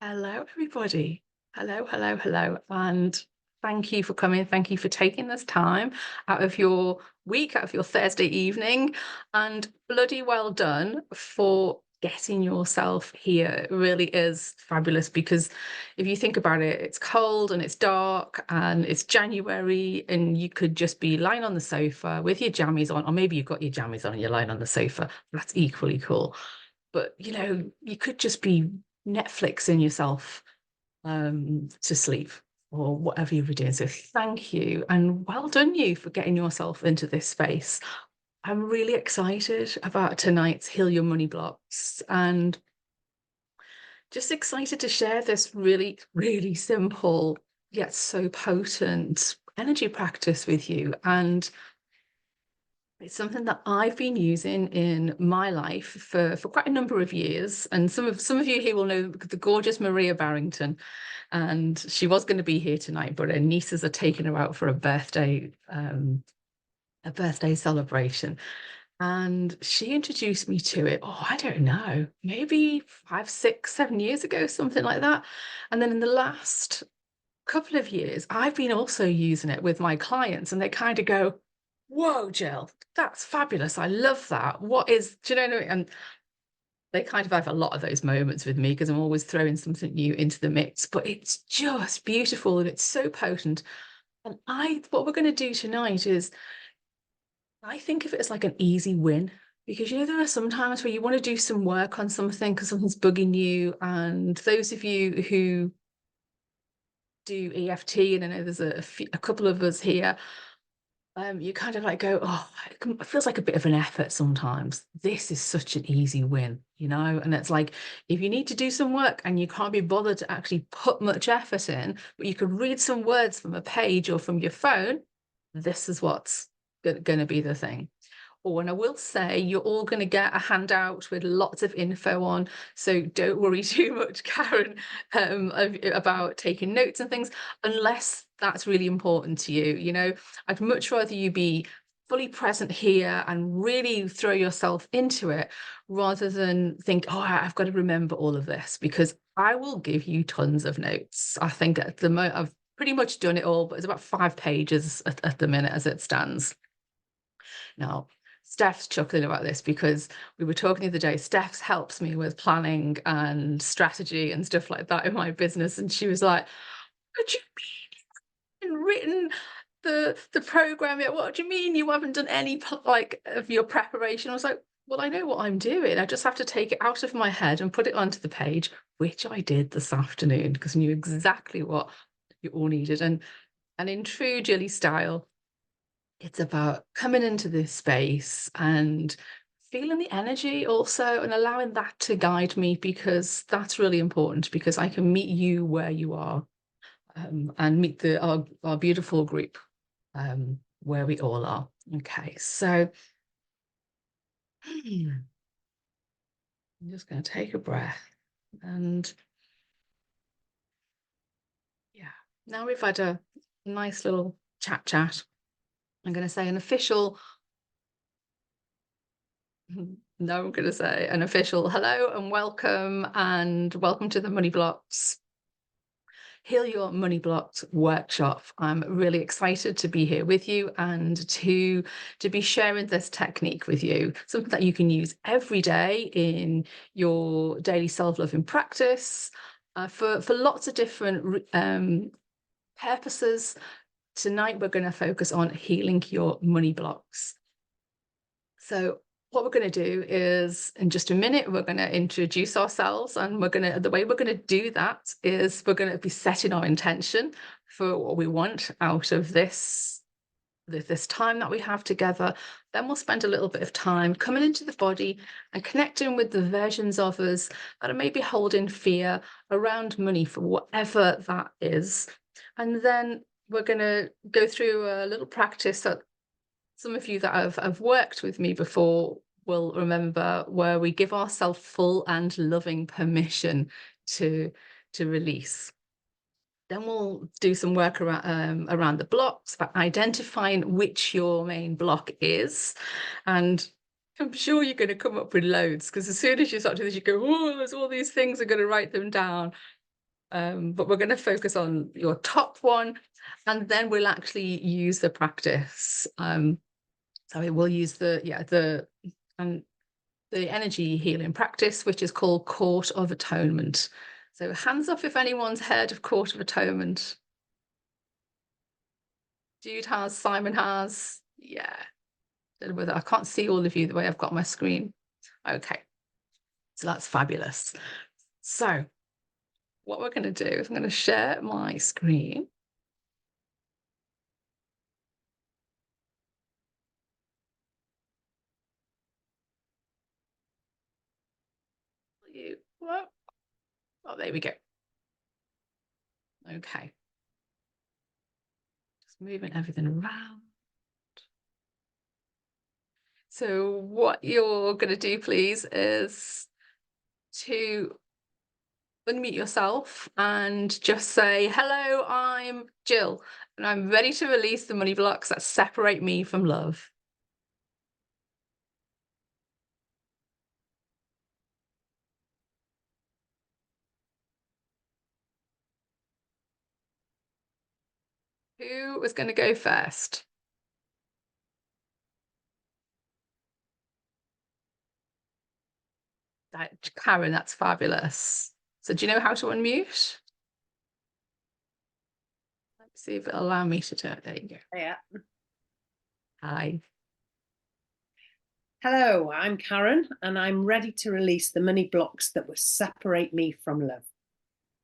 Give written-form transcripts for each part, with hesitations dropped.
Hello, everybody. Hello, hello, hello. And thank you for coming. Thank you for taking this time out of your week, out of your Thursday evening. And bloody well done for getting yourself here. It really is fabulous because if you think about it, it's cold and it's dark and it's January, and you could just be lying on the sofa with your jammies on, or maybe you've got your jammies on and you're lying on the sofa. That's equally cool. But you could just be Netflixing yourself to sleep or whatever you were doing. So thank you and well done you for getting yourself into this space. I'm really excited about tonight's Heal Your Money Blocks and just excited to share this really, really simple yet so potent energy practice with you. And it's something that I've been using in my life for quite a number of years. And some of you here will know the gorgeous Maria Barrington. And she was going to be here tonight, but her nieces are taking her out for a birthday celebration. And she introduced me to it, oh, I don't know, maybe 5, 6, 7 years ago, something like that. And then in the last couple of years, I've been also using it with my clients, and they kind of go, whoa, Jill, that's fabulous. I love that. Do you know what I mean? And they kind of have a lot of those moments with me because I'm always throwing something new into the mix, but it's just beautiful and it's so potent. And what we're going to do tonight is I think of it as like an easy win because there are some times where you want to do some work on something because something's bugging you. And those of you who do EFT, and I know there's a couple of us here, you kind of like go, oh, it feels like a bit of an effort sometimes. This is such an easy win, and it's like if you need to do some work and you can't be bothered to actually put much effort in, but you could read some words from a page or from your phone, this is what's going to be the thing. Oh, and I will say you're all going to get a handout with lots of info on, so don't worry too much, Karen, about taking notes and things, unless that's really important to you. I'd much rather you be fully present here and really throw yourself into it rather than think, oh, I've got to remember all of this, because I will give you tons of notes. I think at the moment I've pretty much done it all, but it's about 5 pages at the minute as it stands. Now, Steph's chuckling about this because we were talking the other day. Steph's helps me with planning and strategy and stuff like that in my business. And she was like, what do you mean you haven't written the program yet? What do you mean you haven't done any like of your preparation? I was like, well, I know what I'm doing. I just have to take it out of my head and put it onto the page, which I did this afternoon because I knew exactly what you all needed. And in true Jilly style, it's about coming into this space and feeling the energy also and allowing that to guide me, because that's really important, because I can meet you where you are, and meet our beautiful group where we all are. Okay, so I'm just going to take a breath and yeah, now we've had a nice little chat. I'm going to say an official No, I'm going to say an official hello and welcome to the Money Blocks Heal Your Money Blocks workshop. I'm really excited to be here with you and to be sharing this technique with you, something that you can use every day in your daily self-loving practice, for lots of different purposes. Tonight, we're going to focus on healing your money blocks. So what we're going to do is, in just a minute, we're going to introduce ourselves, and the way we're going to do that is we're going to be setting our intention for what we want out of this time that we have together. Then we'll spend a little bit of time coming into the body and connecting with the versions of us that are maybe holding fear around money, for whatever that is. And then we're going to go through a little practice that some of you that have worked with me before will remember, where we give ourselves full and loving permission to release. Then we'll do some work around the blocks, for identifying which your main block is. And I'm sure you're going to come up with loads, because as soon as you start to do this, you go, oh, there's all these things, I'm going to write them down. But we're going to focus on your top one, and then we'll actually use the practice. So we'll use the energy healing practice, which is called Court of Atonement. So hands up if anyone's heard of Court of Atonement. Jude has, Simon has, yeah. I can't see all of you the way I've got my screen. Okay, so that's fabulous. So what we're going to do is I'm going to share my screen. Oh, there we go. Okay. Just moving everything around. So what you're going to do, please, is to unmute yourself and just say, hello, I'm Jill, and I'm ready to release the money blocks that separate me from love. Who was going to go first? Karen, that's fabulous. So do you know how to unmute? Let's see if it'll allow me to do it. There you go. Yeah. Hi. Hello, I'm Karen, and I'm ready to release the money blocks that will separate me from love.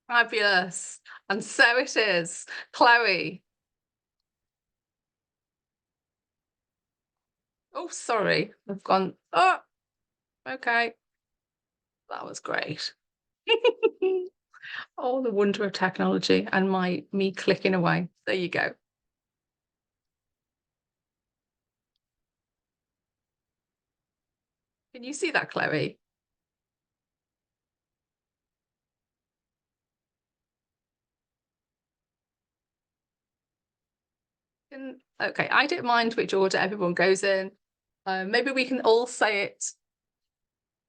Fabulous. And so it is. Chloe. Oh, sorry. I've gone. Oh, okay. That was great. Oh, the wonder of technology and me clicking away. There you go. Can you see that, Chloe? Okay, I don't mind which order everyone goes in. Maybe we can all say it.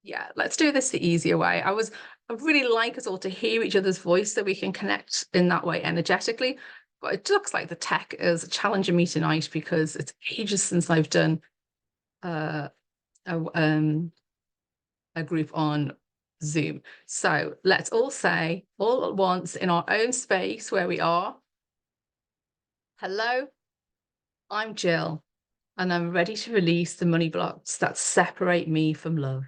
Yeah, let's do this the easier way. I really like us all to hear each other's voice so we can connect in that way energetically. But it looks like the tech is challenging me tonight because it's ages since I've done a group on Zoom. So let's all say all at once in our own space where we are. Hello, I'm Jill, and I'm ready to release the money blocks that separate me from love.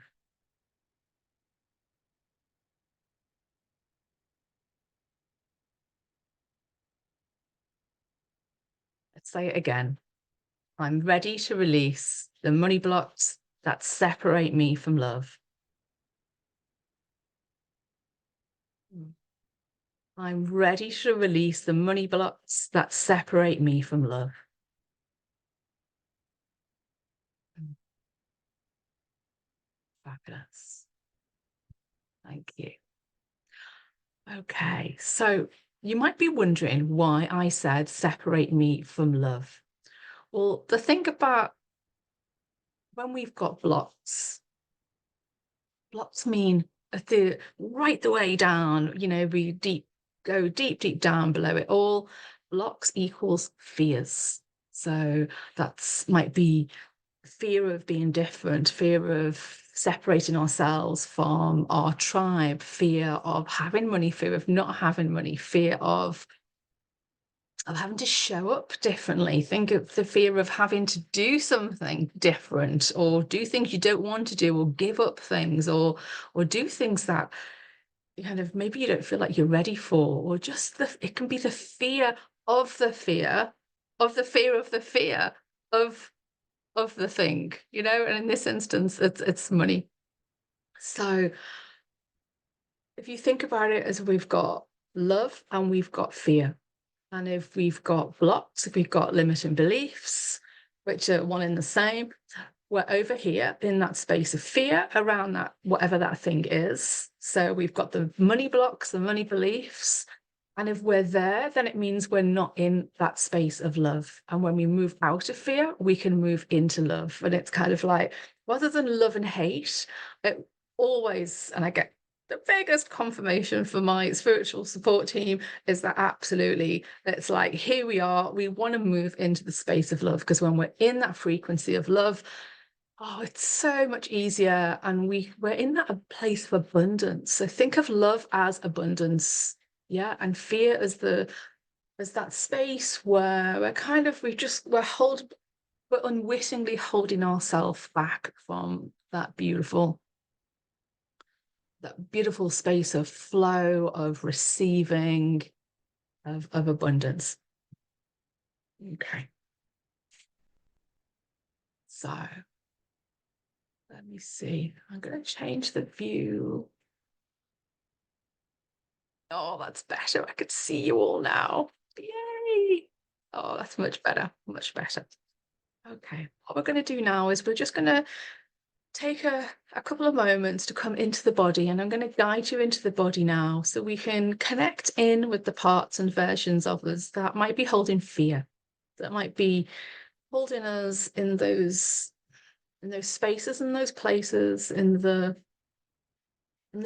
Let's say it again. I'm ready to release the money blocks that separate me from love. I'm ready to release the money blocks that separate me from love. Fabulous. Thank you. Okay, so you might be wondering why I said separate me from love. Well, the thing about when we've got blocks mean right the way down, we go deep down below it all. Blocks equals fears. So that's might be fear of being different, fear of separating ourselves from our tribe, fear of having money, fear of not having money, fear of having to show up differently. Think of the fear of having to do something different or do things you don't want to do or give up things or do things that kind of maybe you don't feel like you're ready for, or just it can be the fear of the fear of the fear of the fear of the thing, and in this instance it's money. So if you think about it as we've got love and we've got fear, and if we've got blocks, if we've got limiting beliefs, which are one and the same, we're over here in that space of fear around that, whatever that thing is. So we've got the money blocks, the money beliefs. And if we're there, then it means we're not in that space of love. And when we move out of fear, we can move into love. And it's kind of like, rather than love and hate, it always, and I get the biggest confirmation for my spiritual support team is that absolutely, it's like, here we are. We want to move into the space of love because when we're in that frequency of love, oh, it's so much easier. And we're in that place of abundance. So think of love as abundance. Yeah. And fear as that space where we're kind of, we're unwittingly holding ourselves back from that beautiful space of flow, of receiving, of abundance. Okay. So let me see. I'm going to change the view. Oh, that's better. I could see you all now. Yay. Oh, that's much better. Much better. Okay. What we're going to do now is we're just going to take a couple of moments to come into the body, and I'm going to guide you into the body now so we can connect in with the parts and versions of us that might be holding fear, that might be holding us in those spaces, in those places, in the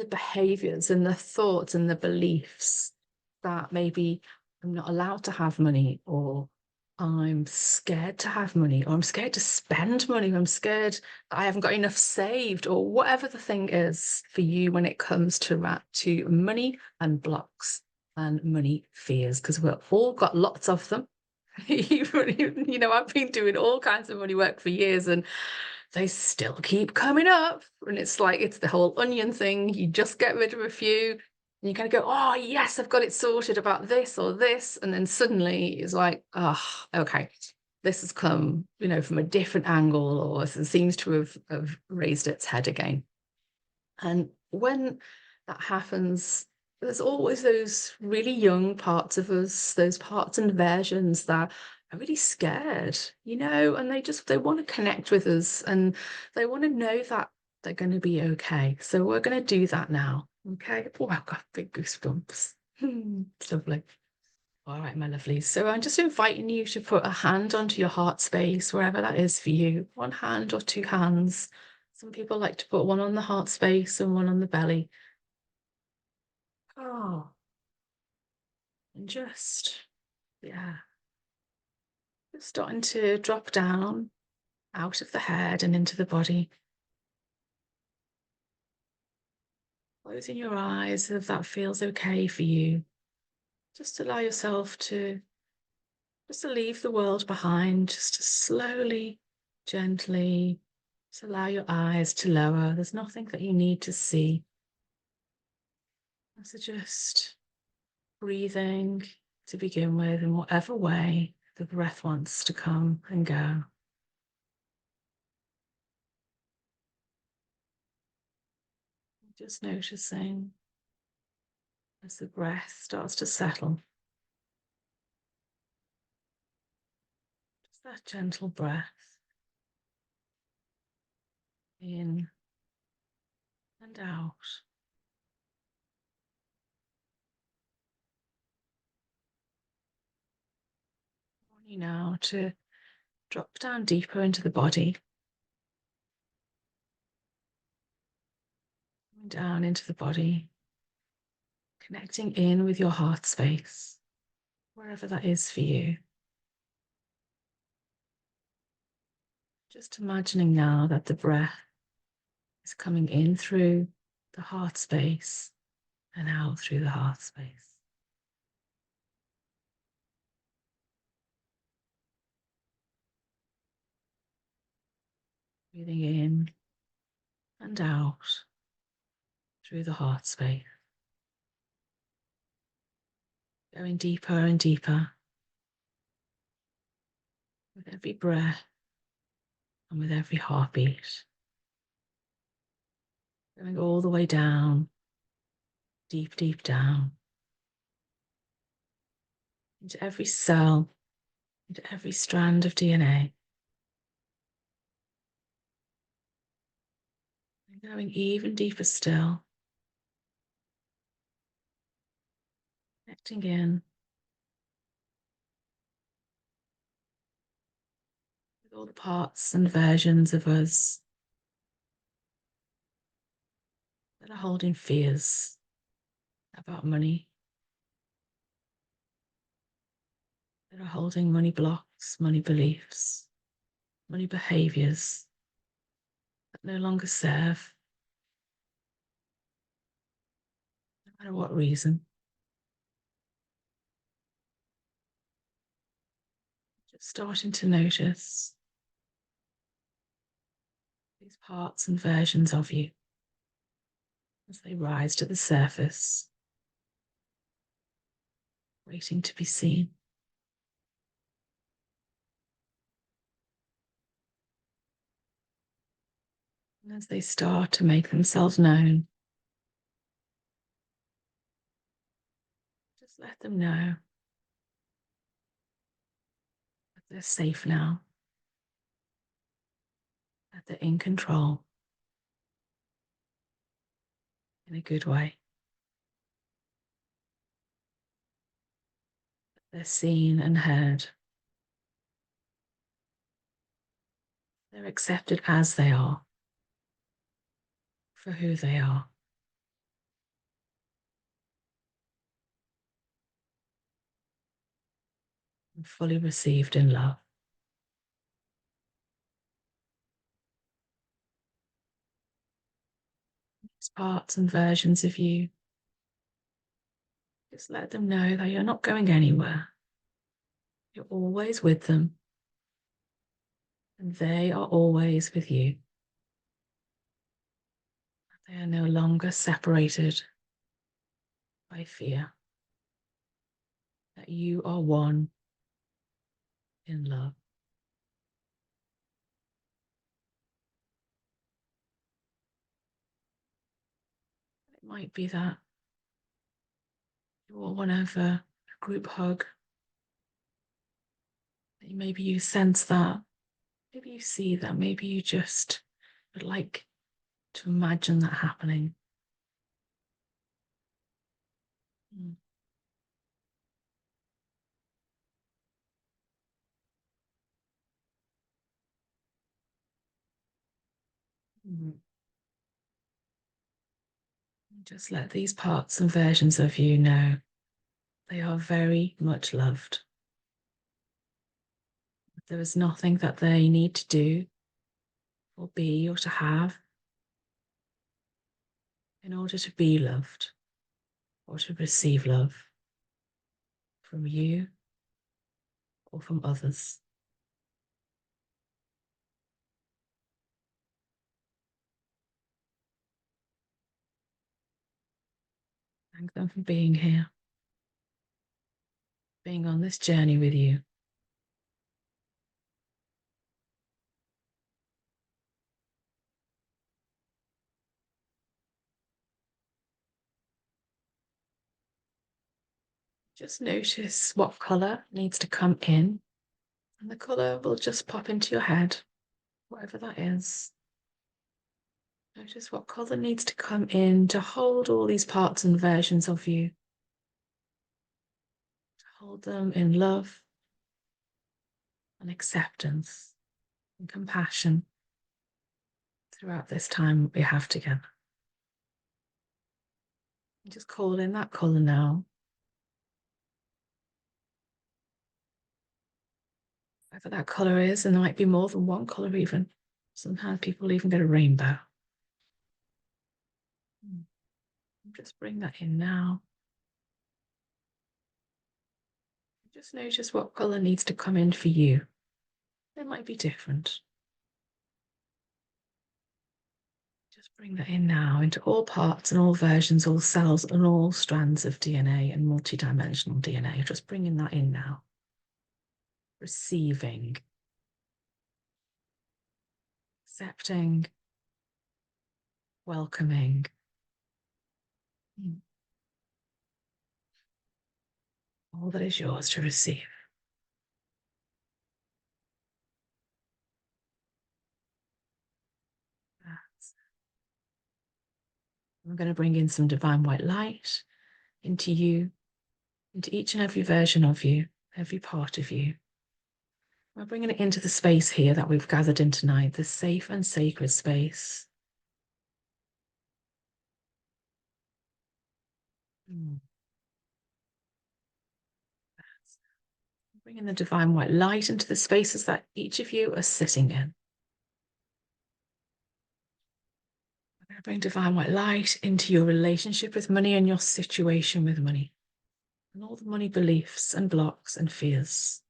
behaviors, in the thoughts, and the beliefs that maybe I'm not allowed to have money, or I'm scared to have money, or I'm scared to spend money, or I'm scared that I haven't got enough saved, or whatever the thing is for you when it comes to money and blocks and money fears, because we've all got lots of them. I've been doing all kinds of money work for years, and they still keep coming up. And it's like, it's the whole onion thing. You just get rid of a few, and you kind of go, oh, yes, I've got it sorted about this or this. And then suddenly it's like, oh, okay, this has come, from a different angle, or it seems to have raised its head again. And when that happens, there's always those really young parts of us, those parts and versions that are really scared, and they want to connect with us, and they want to know that they're going to be okay. So we're going to do that now. Okay. Oh, I've got big goosebumps. It's lovely. All right, my lovely. So I'm just inviting you to put a hand onto your heart space, wherever that is for you. One hand or two hands. Some people like to put one on the heart space and one on the belly. Oh, and yeah, just starting to drop down out of the head and into the body. Closing your eyes if that feels okay for you. Just allow yourself to leave the world behind, just to slowly, gently, just allow your eyes to lower. There's nothing that you need to see. So just breathing to begin with in whatever way the breath wants to come and go. Just noticing as the breath starts to settle. Just that gentle breath in and out. I want you now to drop down deeper into the body, down into the body, connecting in with your heart space, wherever that is for you. Just imagining now that the breath is coming in through the heart space and out through the heart space. Breathing in and out through the heart space. Going deeper and deeper with every breath and with every heartbeat. Going all the way down, deep, deep down, into every cell, into every strand of DNA. And going even deeper still, connecting in with all the parts and versions of us that are holding fears about money, that are holding money blocks, money beliefs, money behaviors that no longer serve, no matter what reason. Just starting to notice these parts and versions of you as they rise to the surface, waiting to be seen. And as they start to make themselves known, just let them know that they're safe now, that they're in control in a good way. They're seen and heard. They're accepted as they are, for who they are. And fully received in love. These parts and versions of you, just let them know that you're not going anywhere. You're always with them, and they are always with you. They are no longer separated by fear. That you are one in love. It might be that you all want to have a group hug. Maybe you sense that. Maybe you see that. Maybe you just would like to imagine that happening. Mm. Mm. Just let these parts and versions of you know they are very much loved. There is nothing that they need to do or be or to have in order to be loved or to receive love from you or from others. Thank them for being here, being on this journey with you. Just notice what colour needs to come in, and the colour will just pop into your head, whatever that is. Notice what colour needs to come in to hold all these parts and versions of you, to hold them in love and acceptance and compassion throughout this time we have together. And just call in that colour now. Whatever that colour is, and there might be more than one colour even. Sometimes people even get a rainbow. Just bring that in now. Just notice what colour needs to come in for you. It might be different. Just bring that in now into all parts and all versions, all cells and all strands of DNA and multidimensional DNA. Just bringing that in now. Receiving. Accepting. Welcoming. All that is yours to receive. I'm going to bring in some divine white light into you, into each and every version of you, every part of you. We're bringing it into the space here that we've gathered in tonight, this safe and sacred space. Mm. Bringing the divine white light into the spaces that each of you are sitting in. I'm going to bring divine white light into your relationship with money and your situation with money, and all the money beliefs and blocks and fears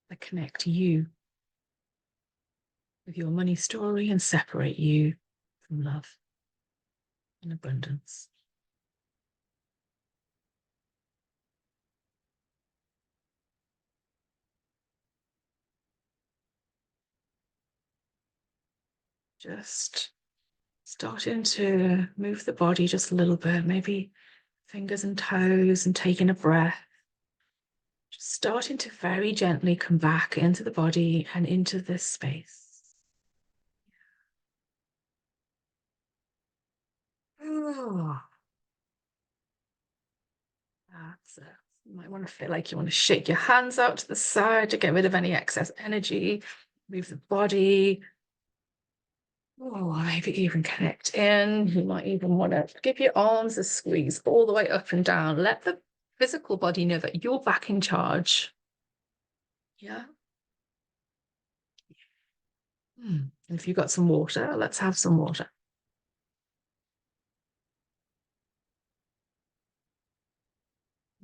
that connect you with your money story and separate you from love and abundance. Just starting to move the body just a little bit, maybe fingers and toes, and taking a breath. Just starting to very gently come back into the body and into this space. Oh, that's it. You might want to feel like you want to shake your hands out to the side to get rid of any excess energy. Move the body. Oh, maybe even connect in. You might even want to give your arms a squeeze all the way up and down. Let the physical body know that you're back in charge. Yeah. And if you've got some water, let's have some water.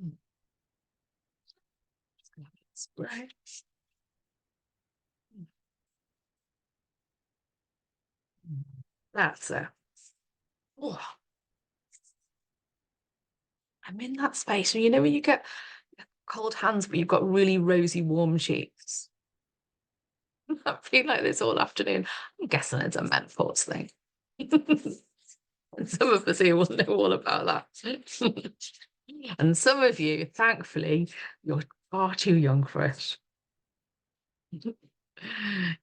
Mm. Just gonna have a spray. That's it. Oh, I'm in that space. And you know when you get cold hands, but you've got really rosy, warm cheeks. I've been like this all afternoon. I'm guessing it's a menopause thing. And some of us here will know all about that. And some of you, thankfully, you're far too young for it.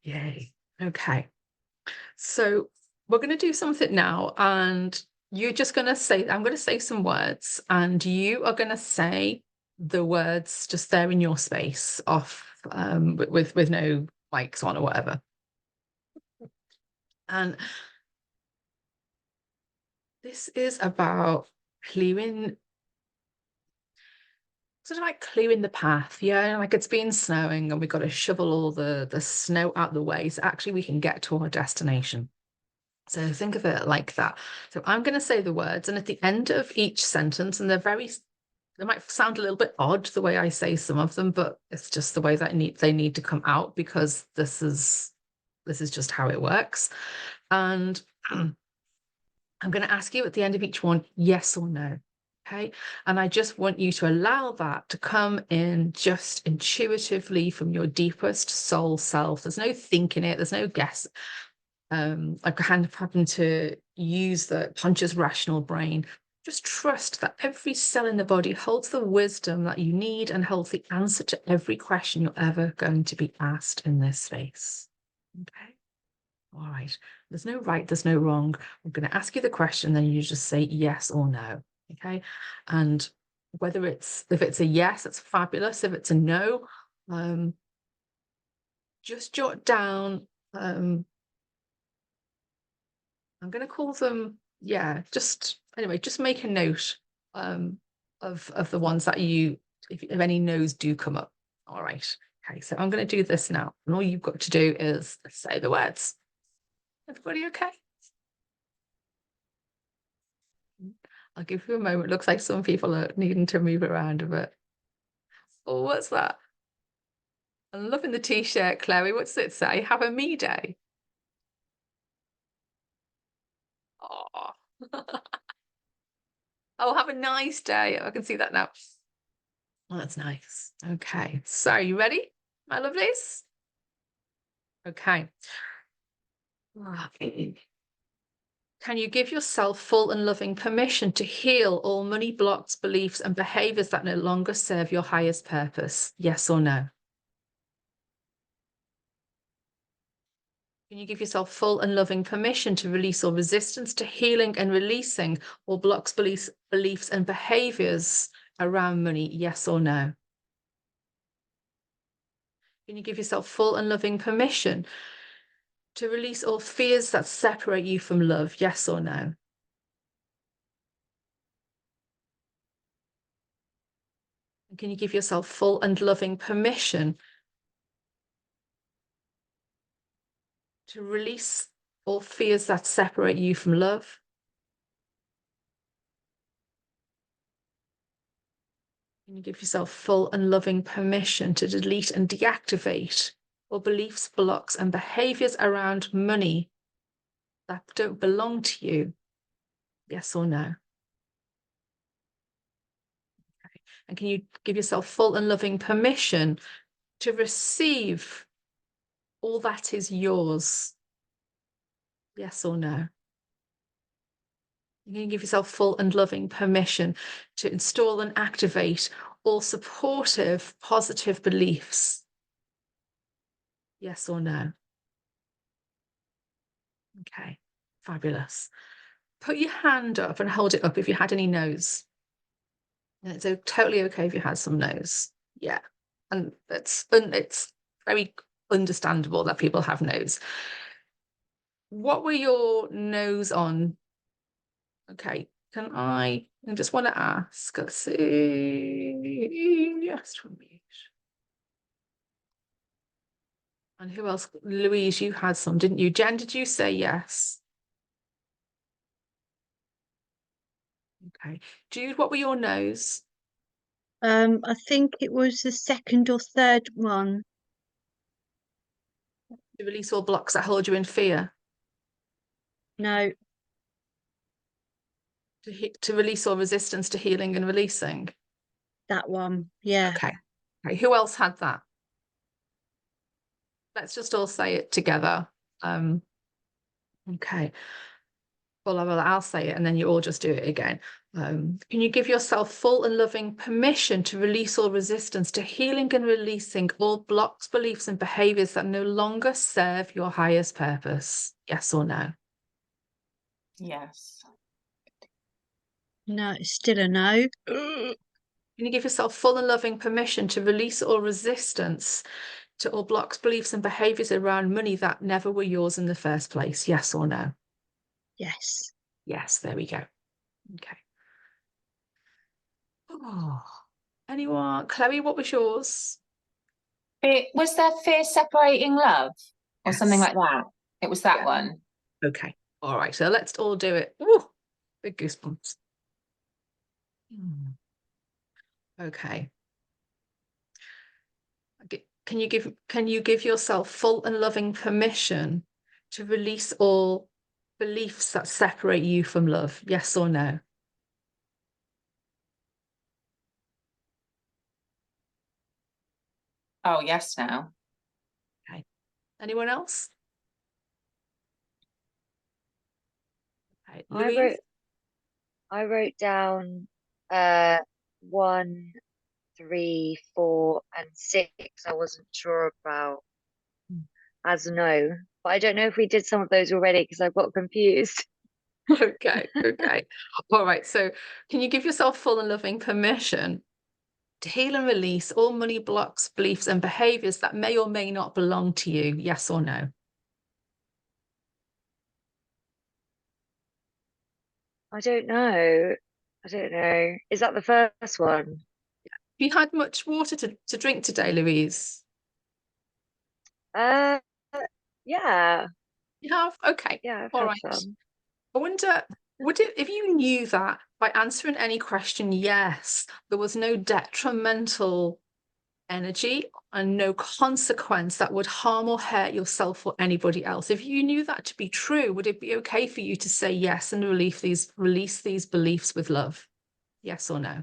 Yay. Okay. So we're going to do something now, and you're just going to say, I'm going to say some words, and you are going to say the words just there in your space off with no mics on or whatever. And this is about clearing, sort of like clearing the path. Yeah, like it's been snowing and we've got to shovel all the snow out the way so actually we can get to our destination. So think of it like that. So I'm going to say the words, and at the end of each sentence, and they might sound a little bit odd the way I say some of them, but it's just the way that they need to come out because this is just how it works. And I'm going to ask you at the end of each one, yes or no. Okay. And I just want you to allow that to come in just intuitively from your deepest soul self. There's no thinking it, there's no guess. I kind of happen to use the conscious rational brain. Just trust that every cell in the body holds the wisdom that you need and holds the answer to every question you're ever going to be asked in this space. Okay. All right. There's no right, there's no wrong. I'm going to ask you the question, then you just say yes or no. Okay. And whether if it's a yes, it's fabulous. If it's a no, just jot down. I'm going to call them, yeah, just anyway, just make a note of the ones that if any no's do come up. All right. Okay. So I'm going to do this now. And all you've got to do is say the words. Everybody okay? I'll give you a moment. Looks like some people are needing to move around a bit. Oh, what's that? I'm loving the t-shirt, Chloe. What's it say? Have a me day. Oh, oh, have a nice day. I can see that now. Well, that's nice. Okay. So, you ready, my lovelies? Okay. Can you give yourself full and loving permission to heal all money blocks, beliefs, and behaviors that no longer serve your highest purpose? Yes or no? Can you give yourself full and loving permission to release all resistance to healing and releasing all blocks, beliefs, and behaviors around money? Yes or no? Can you give yourself full and loving permission to release all fears that separate you from love? Yes or no? Can you give yourself full and loving permission to release all fears that separate you from love? Can you give yourself full and loving permission to delete and deactivate all beliefs, blocks, and behaviors around money that don't belong to you? Yes or no? Okay. And can you give yourself full and loving permission to receive all that is yours? Yes or no? You can give yourself full and loving permission to install and activate all supportive, positive beliefs. Yes or no? Okay, fabulous. Put your hand up and hold it up if you had any no's. And it's totally okay if you had some no's. Yeah. And it's very understandable that people have no's. What were your no's on? Okay, I just want to ask, let's see. Yes, from mute. And who else? Louise, you had some, didn't you? Jen, did you say yes? Okay. Jude, what were your no's? I think it was the second or third one. To release all blocks that hold you in fear. No, To release all resistance to healing and releasing. that one. Yeah. Okay. Okay. Who else had that? Let's just all say it together. Okay. Well, I'll say it and then you all just do it again. Can you give yourself full and loving permission to release all resistance to healing and releasing all blocks, beliefs, and behaviors that no longer serve your highest purpose? Yes or no? Yes. No, it's still a no. Can you give yourself full and loving permission to release all resistance to all blocks, beliefs, and behaviors around money that never were yours in the first place? Yes or no? Yes. Yes, there we go. Okay. Oh, anyone? Chloe, what was yours? Was there fear separating love or something Yes. like that? It was that Yeah. one. Okay. All right. So let's all do it. Ooh, big goosebumps. Okay. Can you give yourself full and loving permission to release all beliefs that separate you from love? Yes or no? Oh, yes, now. Okay. Anyone else? Okay. Louise? I wrote down 1, 3, 4, and 6. I wasn't sure about as no, but I don't know if we did some of those already because I got confused. Okay. Okay. All right. So can you give yourself full and loving permission to heal and release all money blocks, beliefs, and behaviors that may or may not belong to you? Yes or no? I don't know. I don't know. Is that the first one? Have you had much water to drink today, Louise? Uh, yeah, You have? Okay. yeah, I've All had right. some. I wonder, would it, if you knew that by answering any question, yes, there was no detrimental energy and no consequence that would harm or hurt yourself or anybody else. If you knew that to be true, would it be okay for you to say yes and release these beliefs with love? Yes or no?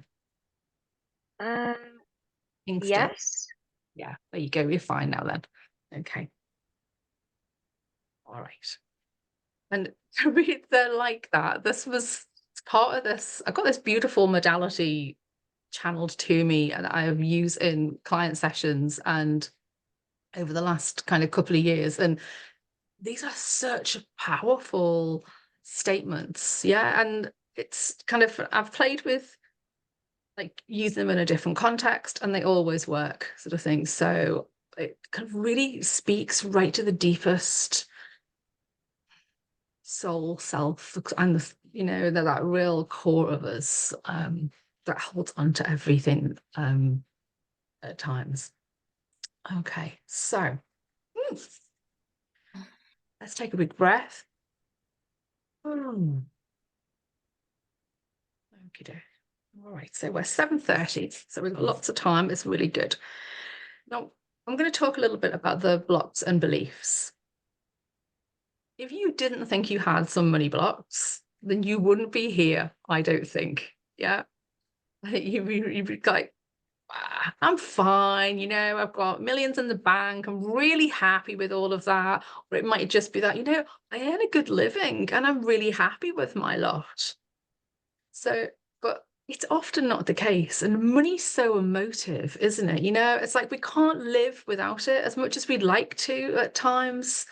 Uh, Instant. yes. Yeah, there you go. You're fine now then. Okay. All right. And to read them like that, this was part of this. I got this beautiful modality channeled to me and I have used in client sessions and over the last kind of couple of years. And these are such powerful statements. Yeah. And it's kind of, I've played with like use them in a different context and they always work, sort of thing. So it kind of really speaks right to the deepest soul self and the, that real core of us. that holds on to everything at times. Okay, so let's take a big breath. Okay. All right, so we're 7:30, so we've got lots of time. It's really good. Now, I'm going to talk a little bit about the blocks and beliefs. If you didn't think you had some money blocks, then you wouldn't be here, I don't think. Yeah. I think you'd be like, I'm fine, you know, I've got millions in the bank. I'm really happy with all of that. Or it might just be that, you know, I earn a good living and I'm really happy with my lot. So, but it's often not the case. And money's so emotive, isn't it? You know, it's like we can't live without it as much as we'd like to at times.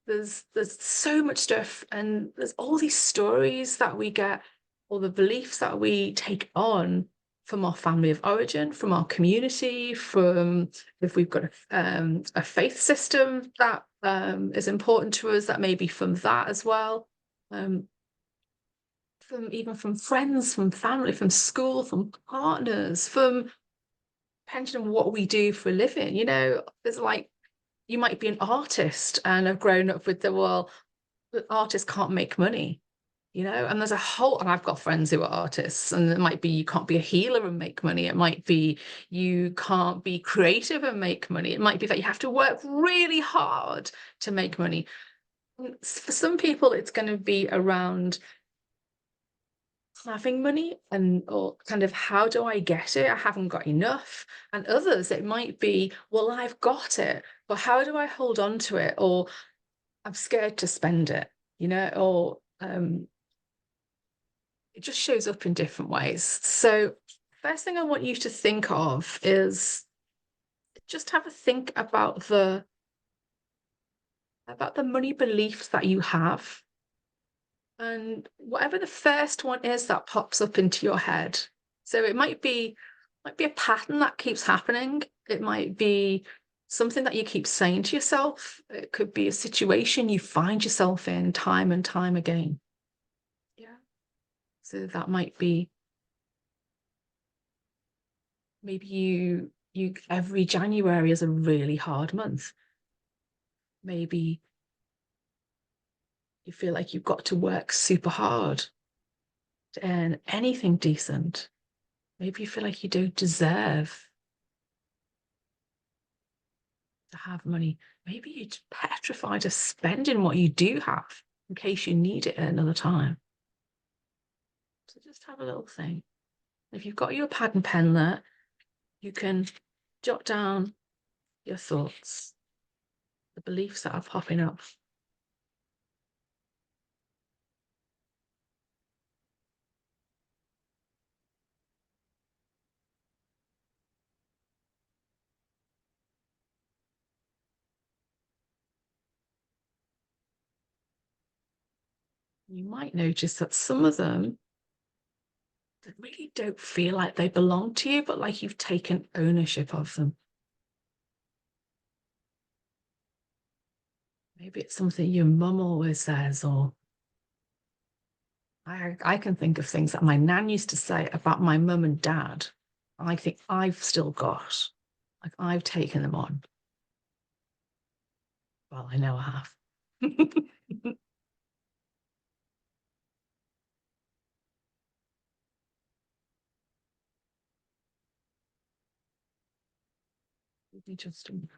There's so much stuff, and there's all these stories that we get, or the beliefs that we take on from our family of origin, from our community, from if we've got a faith system that is important to us, that may be from that as well. From friends, from family, from school, from partners, from depending on what we do for a living. You know, there's like you might be an artist and have grown up with well, artists can't make money, you know, and there's a whole, and I've got friends who are artists, and it might be you can't be a healer and make money. It might be you can't be creative and make money. It might be that you have to work really hard to make money. For some people, it's going to be around having money or kind of how do I get it? I haven't got enough. And others, it might be, well, I've got it, but how do I hold on to it? Or I'm scared to spend it, you know, or it just shows up in different ways. So first thing I want you to think of is just have a think about the money beliefs that you have. And whatever the first one is that pops up into your head. So it might be a pattern that keeps happening. It might be something that you keep saying to yourself. It could be a situation you find yourself in time and time again. Yeah. So that might be maybe you every January is a really hard month. Maybe you feel like you've got to work super hard to earn anything decent. Maybe you feel like you don't deserve to have money. Maybe you're petrified of spending what you do have in case you need it at another time. So just have a little thing. If you've got your pad and pen there, you can jot down your thoughts, the beliefs that are popping up. You might notice that some of them that really don't feel like they belong to you, but like you've taken ownership of them. Maybe it's something your mum always says, or I can think of things that my nan used to say about my mum and dad. I think I've still got, like I've taken them on. Well, I know I have. Give me just a moment.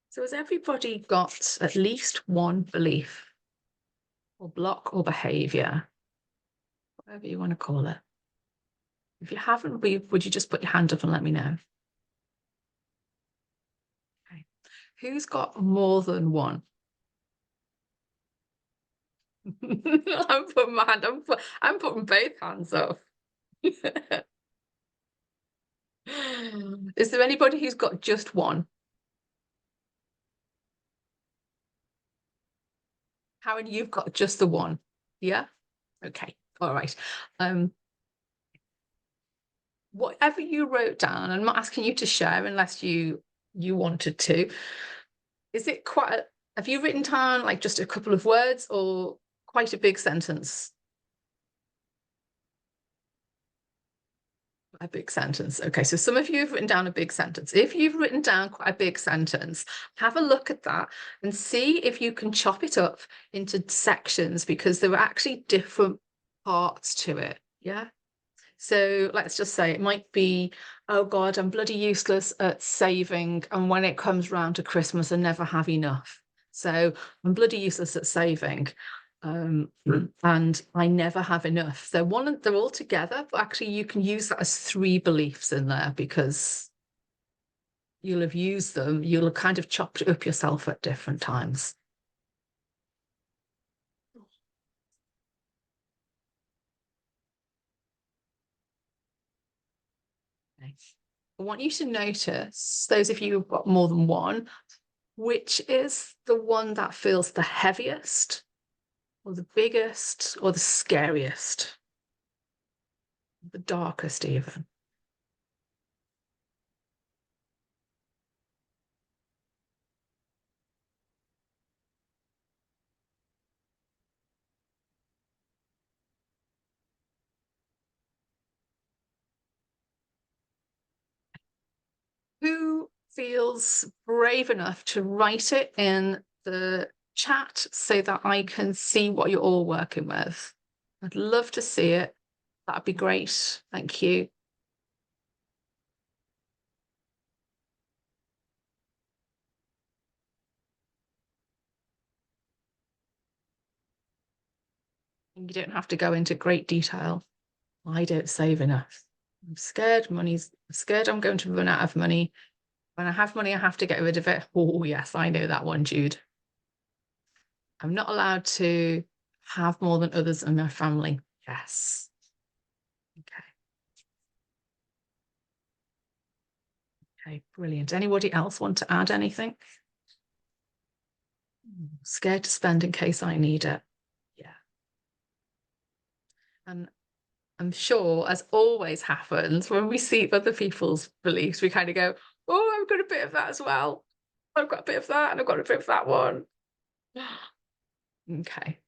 So has everybody got at least one belief or block or behavior, whatever you want to call it? If you haven't, would you just put your hand up and let me know? Okay. Who's got more than one? I'm putting my hand up. I'm putting both hands up. Is there anybody who's got just one? Karen, you've got just the one. Yeah? Okay. All right. Whatever you wrote down, I'm not asking you to share unless you wanted to. Is it quite have you written down like just a couple of words or quite a big sentence? A big sentence. Okay, so some of you have written down a big sentence. If you've written down quite a big sentence, have a look at that and see if you can chop it up into sections, because there are actually different parts to it. Yeah. So let's just say it might be, oh God, I'm bloody useless at saving. And when it comes round to Christmas, I never have enough. So I'm bloody useless at saving. And I never have enough. They're all together, but actually you can use that as 3 beliefs in there, because you'll have used them, you'll have kind of chopped it up yourself at different times. Okay. I want you to notice, those of you who've got more than one, which is the one that feels the heaviest, or the biggest, or the scariest, the darkest even. Who feels brave enough to write it in the chat so that I can see what you're all working with? I'd love to see it. That'd be great. Thank you. You don't have to go into great detail. I don't save enough. I'm scared I'm going to run out of money. When I have money, I have to get rid of it. Oh, yes, I know that one, Jude. I'm not allowed to have more than others in my family. Yes. Okay. Okay, brilliant. Anybody else want to add anything? Scared to spend in case I need it. Yeah. And I'm sure, as always happens, when we see other people's beliefs, we kind of go, oh, I've got a bit of that as well. I've got a bit of that, and I've got a bit of that one. Okay.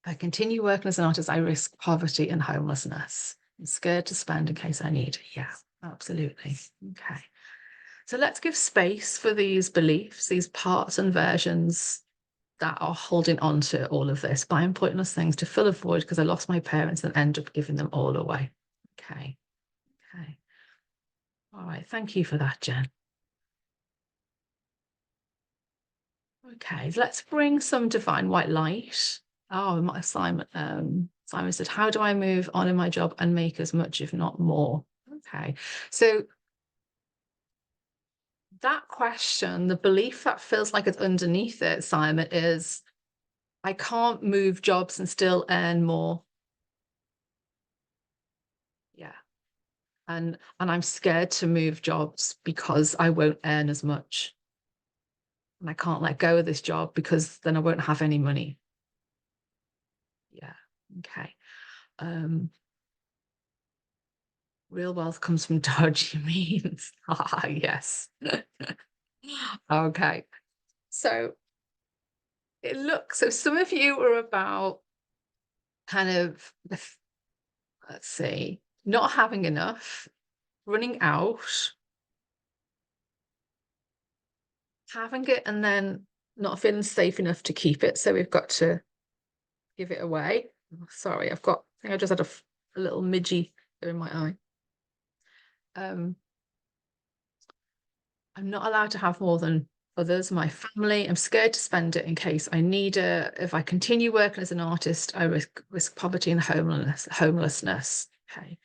If I continue working as an artist, I risk poverty and homelessness. I'm scared to spend in case I need. Yeah, absolutely. Okay. So let's give space for these beliefs, these parts and versions that are holding on to all of this, buying pointless things to fill a void because I lost my parents and end up giving them all away. Okay. Okay. All right. Thank you for that, Jen. Okay, let's bring some divine white light. Oh, Simon said, how do I move on in my job and make as much, if not more? Okay, so that question, the belief that feels like it's underneath it, Simon, is I can't move jobs and still earn more. Yeah. And I'm scared to move jobs because I won't earn as much. And I can't let go of this job because then I won't have any money. Yeah. Okay. Real wealth comes from dodgy means. Ah, yes. Okay. So so some of you are about kind of, let's see, not having enough, running out, having it, and then not feeling safe enough to keep it. So we've got to give it away. Oh, sorry, I think I just had a little midgie in my eye. I'm not allowed to have more than others, my family. I'm scared to spend it in case I need it. If I continue working as an artist, I risk poverty and homelessness. Okay.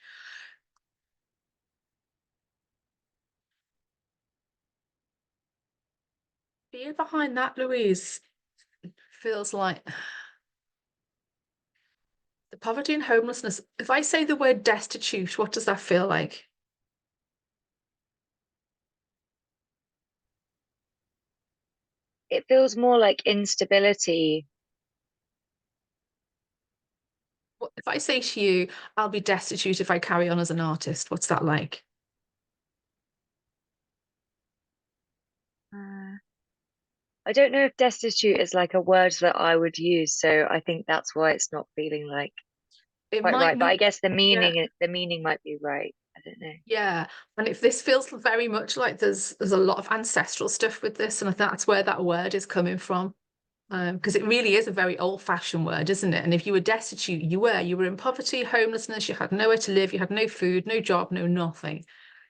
Being behind that, Louise, feels like the poverty and homelessness. If I say the word destitute, what does that feel like? It feels more like instability. If I say to you, I'll be destitute if I carry on as an artist, what's that like? Uh, I don't know if destitute is like a word that I would use, so I think that's why it's not feeling like It quite might right. But I not, guess yeah, the meaning might be right. I don't know. yeah. And if this feels very much like there's a lot of ancestral stuff with this, and I think that's where that word is coming from. Because it really is a very old-fashioned word, isn't it? And if you were destitute, you were in poverty, homelessness, you had nowhere to live, you had no food, no job, no nothing.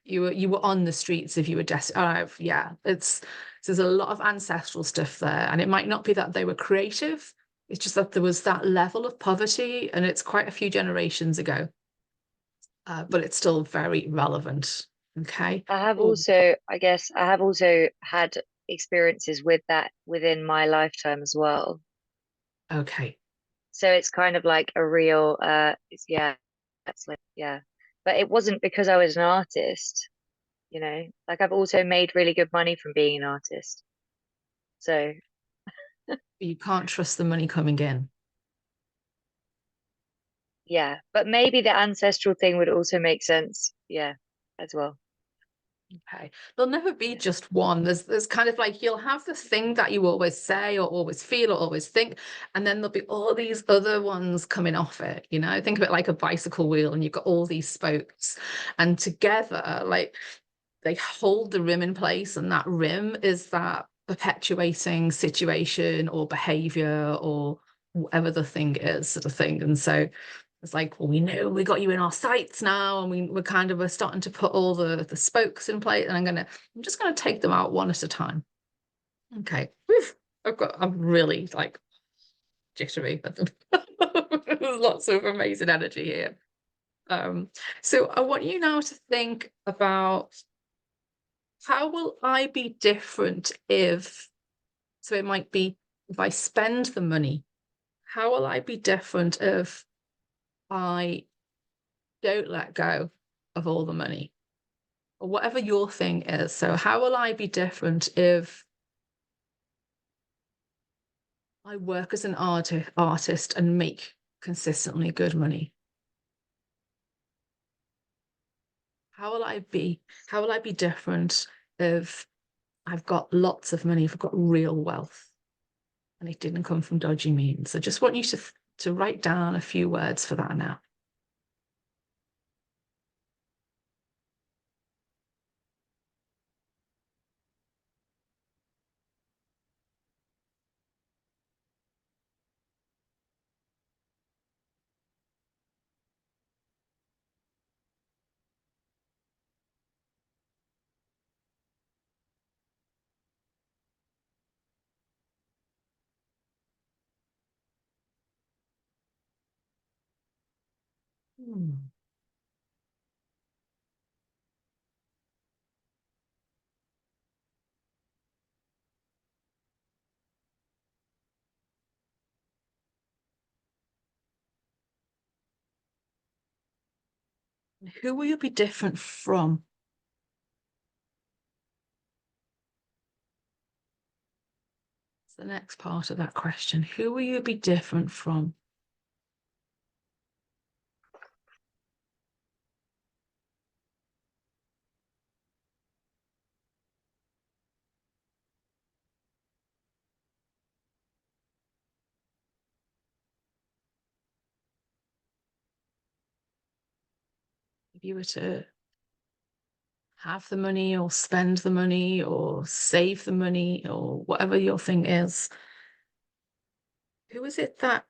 You were on the streets if you were destitute. Yeah, there's a lot of ancestral stuff there, and it might not be that they were creative. It's just that there was that level of poverty, and it's quite a few generations ago, but it's still very relevant. Okay. Oh, I have also had experiences with that within my lifetime as well. okay. So it's kind of like a real, it's like, yeah. But it wasn't because I was an artist, you know, like I've also made really good money from being an artist. So You can't trust the money coming in. yeah, but maybe the ancestral thing would also make sense. Yeah, as well. Okay. There'll never be Yeah. just one. There's kind of like you'll have the thing that you always say or always feel or always think, and then there'll be all these other ones coming off it, you know. Think of it like a bicycle wheel, and you've got all these spokes, and together, like they hold the rim in place, and that rim is that perpetuating situation or behavior or whatever the thing is, sort of thing. And so it's like, well, we know we got you in our sights now, and we're starting to put all the spokes in place, and I'm just gonna take them out one at a time. Okay. I'm really like jittery. There's lots of amazing energy here. So I want you now to think about how will I be different if, so it might be if I spend the money, how will I be different if I don't let go of all the money? Or whatever your thing is. So how will I be different if I work as an artist and make consistently good money? How will I be? How will I be different if I've got lots of money, if I've got real wealth and it didn't come from dodgy means? I just want you to write down a few words for that now. Hmm. Who will you be different from? It's the next part of that question. Who will you be different from? If you were to have the money or spend the money or save the money or whatever your thing is, who is it that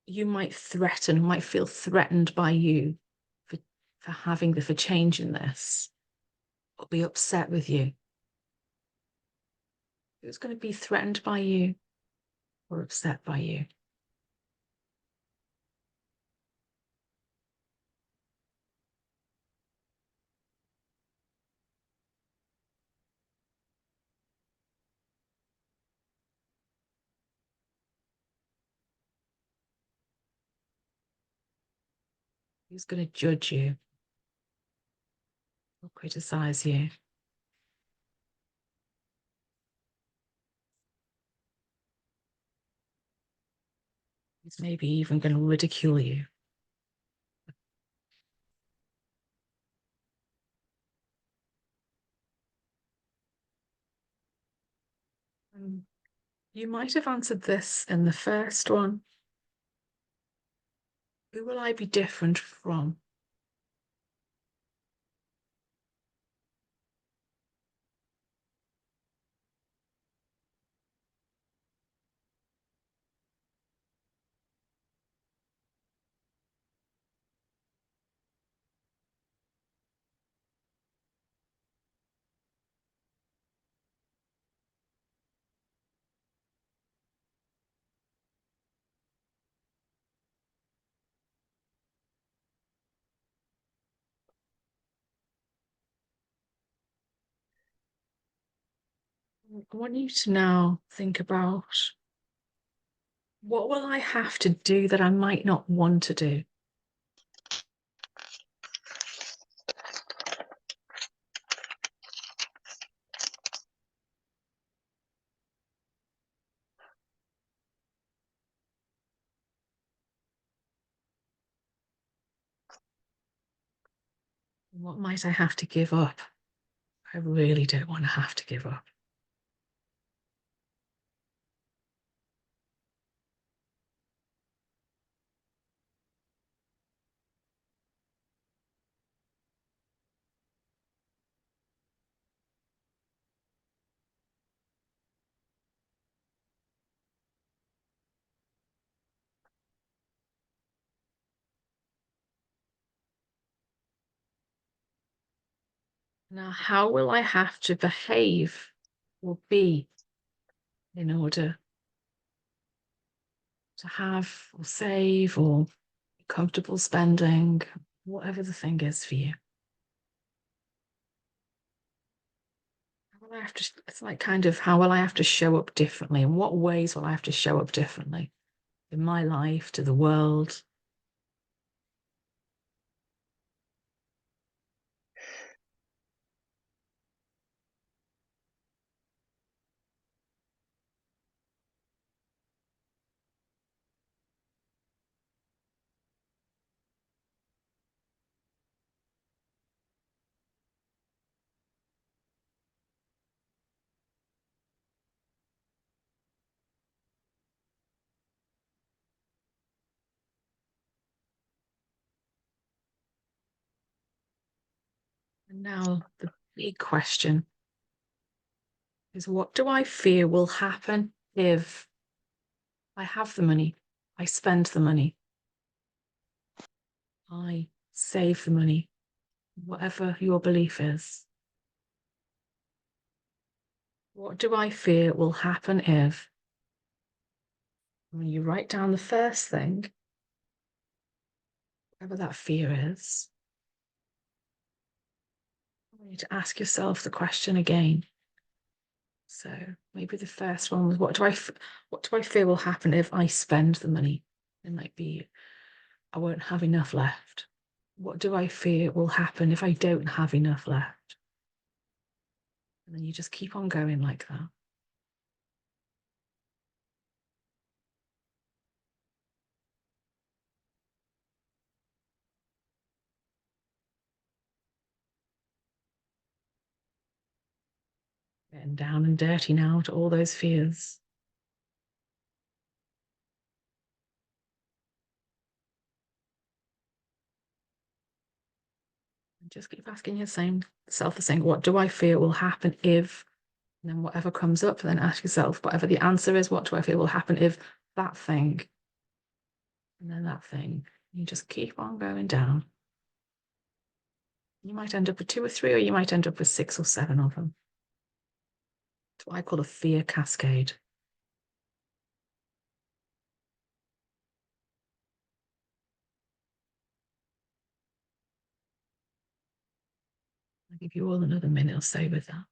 you might threaten, might feel threatened by you for, for changing this or be upset with you? Who's going to be threatened by you or upset by you? Who's going to judge you or criticize you? Who's maybe even going to ridicule you? You might have answered this in the first one. Who will I be different from? I want you to now think about what will I have to do that I might not want to do? What might I have to give up? I really don't want to have to give up. Now, how will I have to behave or be in order to have or save or be comfortable spending, whatever the thing is for you? How will I have to, it's like kind of how will I have to show up differently? In what ways will I have to show up differently in my life, to the world? And now the big question is, what do I fear will happen if I have the money, I spend the money, I save the money, whatever your belief is? What do I fear will happen if, when you write down the first thing, whatever that fear is, I want you to ask yourself the question again. So maybe the first one was, what do I fear will happen if I spend the money? It might be, I won't have enough left. What do I fear will happen if I don't have enough left? And then you just keep on going like that. Getting down and dirty now to all those fears. And just keep asking yourself the same, what do I fear will happen if, and then whatever comes up, then ask yourself, whatever the answer is, what do I fear will happen if that thing, and then that thing. You just keep on going down. You might end up with 2 or 3, or you might end up with 6 or 7 of them. It's what I call a fear cascade. I'll give you all another minute or so with that.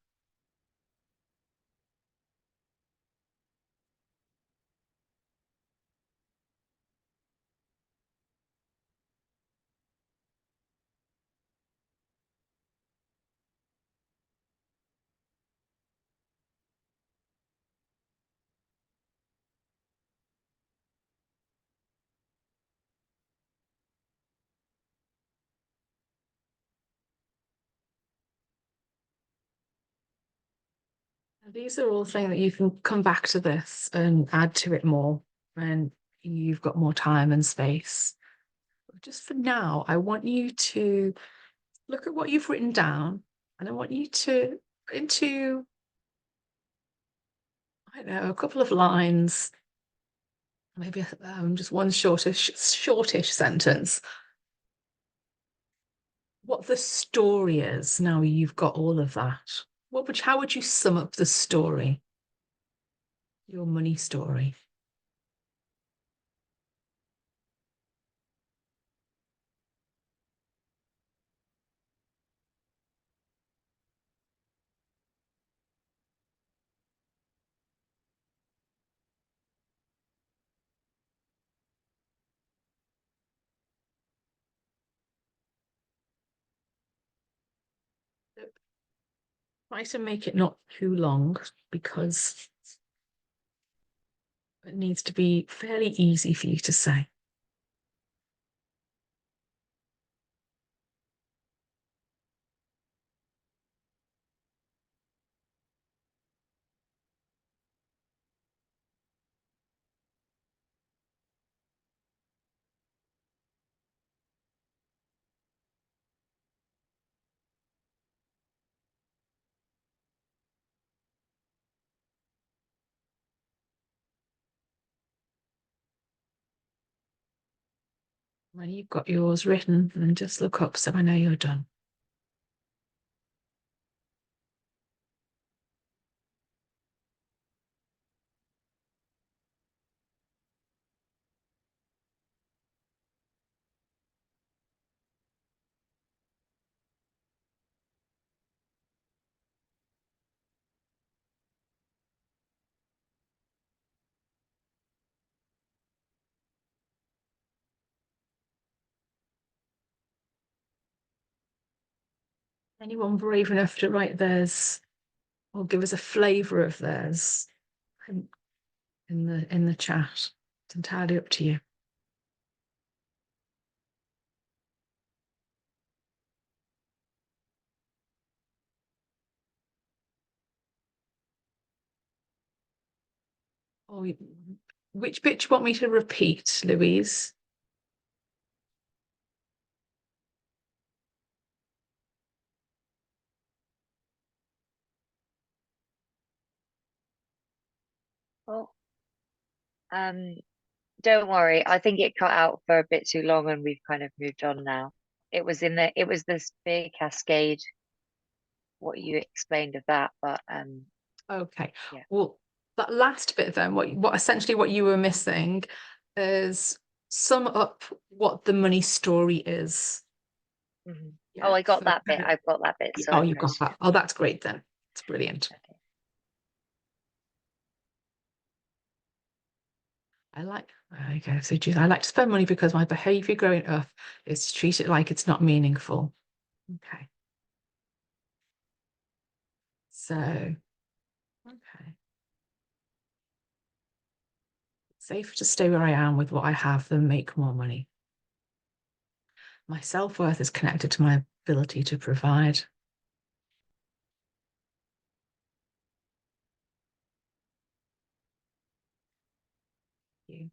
These are all things that you can come back to this and add to it more when you've got more time and space. But just for now, I want you to look at what you've written down, and I want you to put into, I don't know, a couple of lines, maybe just one shortish sentence, what the story is. Now you've got all of that. How would you sum up the story? Your money story. Try to make it not too long because it needs to be fairly easy for you to say. When you've got yours written, then just look up so I know you're done. Anyone brave enough to write theirs or give us a flavour of theirs in the chat? It's entirely up to you. Or which bit do you want me to repeat, Louise? Oh, don't worry. I think it cut out for a bit too long, and we've kind of moved on now. It was this big cascade, what you explained of that, but Okay. yeah. Well, that last bit then, what essentially what you were missing is sum up what the money story is. Mhm. Yeah. Oh, I got So, that bit. I've got that bit. So oh, I you've got pressed that. Oh, that's great then. It's brilliant. okay. I like, okay, so I like to spend money because my behavior growing up is to treat it like it's not meaningful. Okay. So, okay. It's safer to stay where I am with what I have than make more money. My self-worth is connected to my ability to provide. You.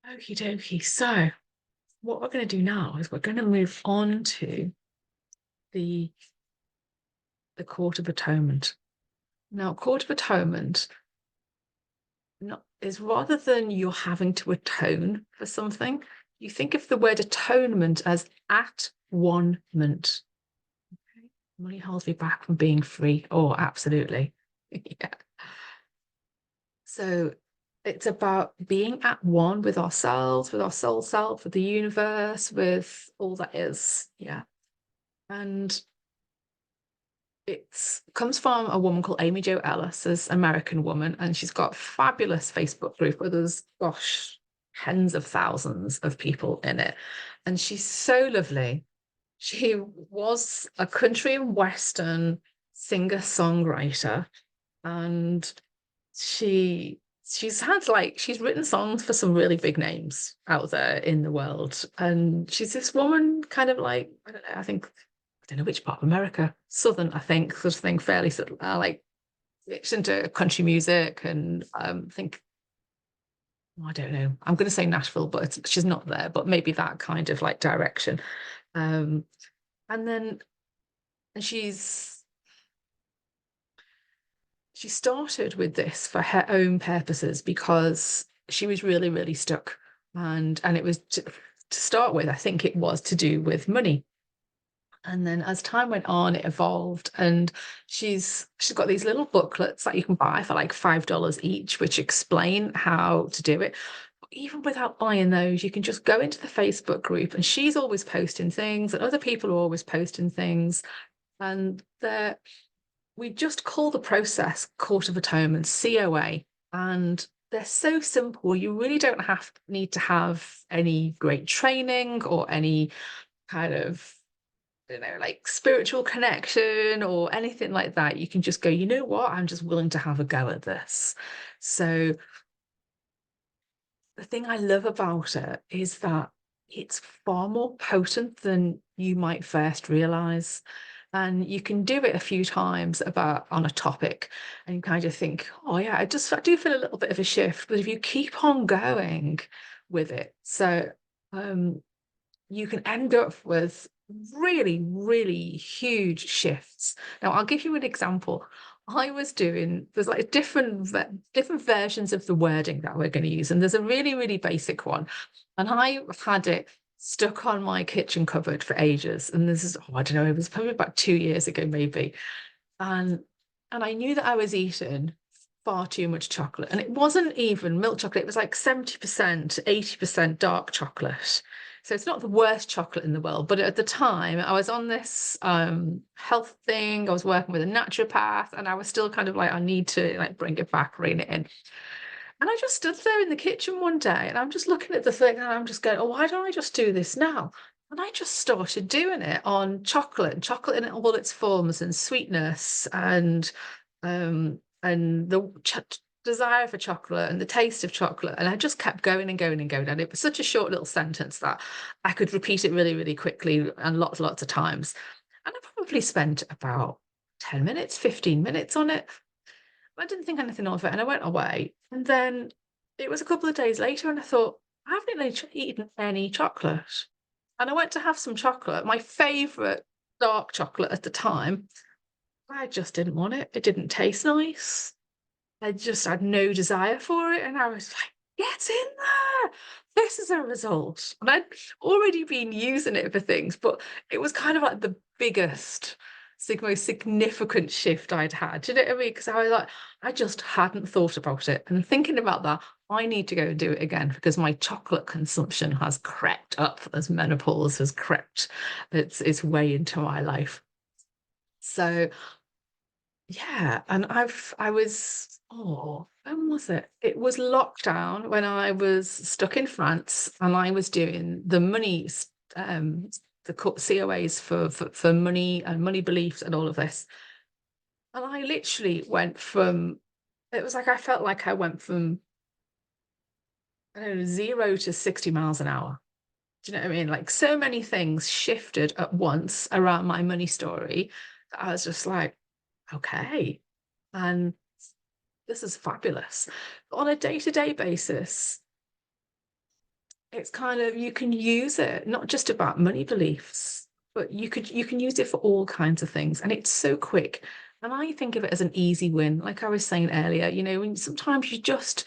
Okie dokie. So what we're going to do now is we're going to move on to the Court of Atonement. Now, Court of Atonement is rather than you're having to atone for something, you think of the word atonement as at one-ment. Okay. Money holds me back from being free. Oh, absolutely. Yeah. So it's about being at one with ourselves, with our soul self, with the universe, with all that is. Yeah. And it comes from a woman called Amy Jo Ellis, this American woman, and she's got a fabulous Facebook group where there's, gosh, tens of thousands of people in it. And she's so lovely. She was a country and western singer-songwriter, and she she's written songs for some really big names out there in the world. And she's this woman kind of like, I don't know, I don't know which part of America, Southern, I think, sort of thing, fairly sort of like it's into country music and I think I don't know. I'm going to say Nashville, but she's not there, but maybe that kind of like direction. Um, and then and she started with this for her own purposes because she was really, really stuck. And it was to start with, I think it was to do with money. And then as time went on, it evolved. And she's got these little booklets that you can buy for like $5 each, which explain how to do it. But even without buying those, you can just go into the Facebook group and she's always posting things, and other people are always posting things. And we just call the process Court of Atonement, COA. And they're so simple. You really don't need to have any great training or any kind of like spiritual connection or anything like that. You can just go, you know what? I'm just willing to have a go at this. So the thing I love about it is that it's far more potent than you might first realize. And you can do it a few times on a topic and you kind of think, oh yeah, I do feel a little bit of a shift. But if you keep on going with it, so you can end up with really, really huge shifts. Now, I'll give you an example. There's like different versions of the wording that we're going to use. And there's a really, really basic one. And I've had it stuck on my kitchen cupboard for ages. And this is, I don't know, it was probably about 2 years ago, maybe. And I knew that I was eating far too much chocolate. And it wasn't even milk chocolate, it was like 70%, 80% dark chocolate. So it's not the worst chocolate in the world, but at the time I was on this health thing. I was working with a naturopath, and I was still kind of like, I need to like bring it back, rein it in. And I just stood there in the kitchen one day, and I'm just looking at the thing, and I'm just going, oh, why don't I just do this now? And I just started doing it on chocolate in all its forms, and sweetness, and the desire for chocolate and the taste of chocolate. And I just kept going and going and going. And it was such a short little sentence that I could repeat it really, really quickly and lots of times. And I probably spent about 10 minutes, 15 minutes on it. I didn't think anything of it, and I went away. And then it was a couple of days later, and I thought, I haven't really eaten any chocolate. And I went to have some chocolate, my favorite dark chocolate at the time. I just didn't want it. It didn't taste nice. I just had no desire for it. And I was like, get in there. This is a result. And I'd already been using it for things, but it was kind of like the biggest, most significant shift I'd had. Do you know what I mean? Because I was like, I just hadn't thought about it. And thinking about that, I need to go and do it again because my chocolate consumption has crept up as menopause has crept its way into my life. So yeah, and when was it? It was lockdown when I was stuck in France and I was doing the money, the COAs for money and money beliefs and all of this. And I literally went from, it was like I felt like I went from, I don't know, 0 to 60 miles an hour. Do you know what I mean? Like so many things shifted at once around my money story that I was just like, okay. And this is fabulous. On a day-to-day basis, it's kind of, you can use it, not just about money beliefs, but you can use it for all kinds of things. And it's so quick. And I think of it as an easy win. Like I was saying earlier, when sometimes you just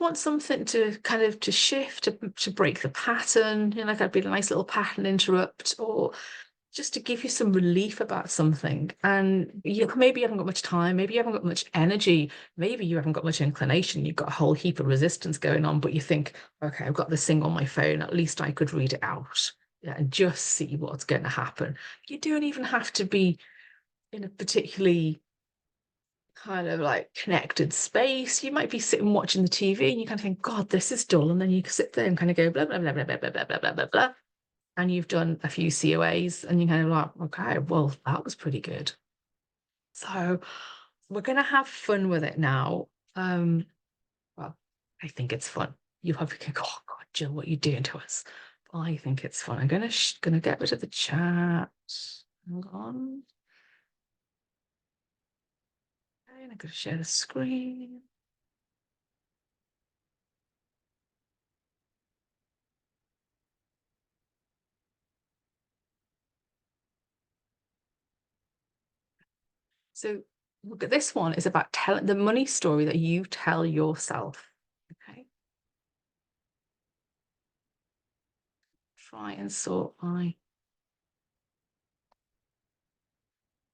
want something to kind of to shift, to break the pattern, like I'd be a nice little pattern interrupt, or just to give you some relief about something. And maybe you haven't got much time, maybe you haven't got much energy, maybe you haven't got much inclination, you've got a whole heap of resistance going on, but you think, okay, I've got this thing on my phone, at least I could read it out, and just see what's going to happen. You don't even have to be in a particularly kind of like connected space. You might be sitting watching the TV and you kind of think, God, this is dull. And then you sit there and kind of go blah, blah, blah, blah, blah, blah, blah, blah, blah, blah. And you've done a few COAs and you're kind of like, okay, well, that was pretty good. So we're going to have fun with it now. I think it's fun. You probably think, oh God, Jill, what are you doing to us? I think it's fun. I'm gonna get rid of the chat. Hang on. Okay, and I'm gonna share the screen. So look at this one is about telling the money story that you tell yourself. Okay. Try and sort by.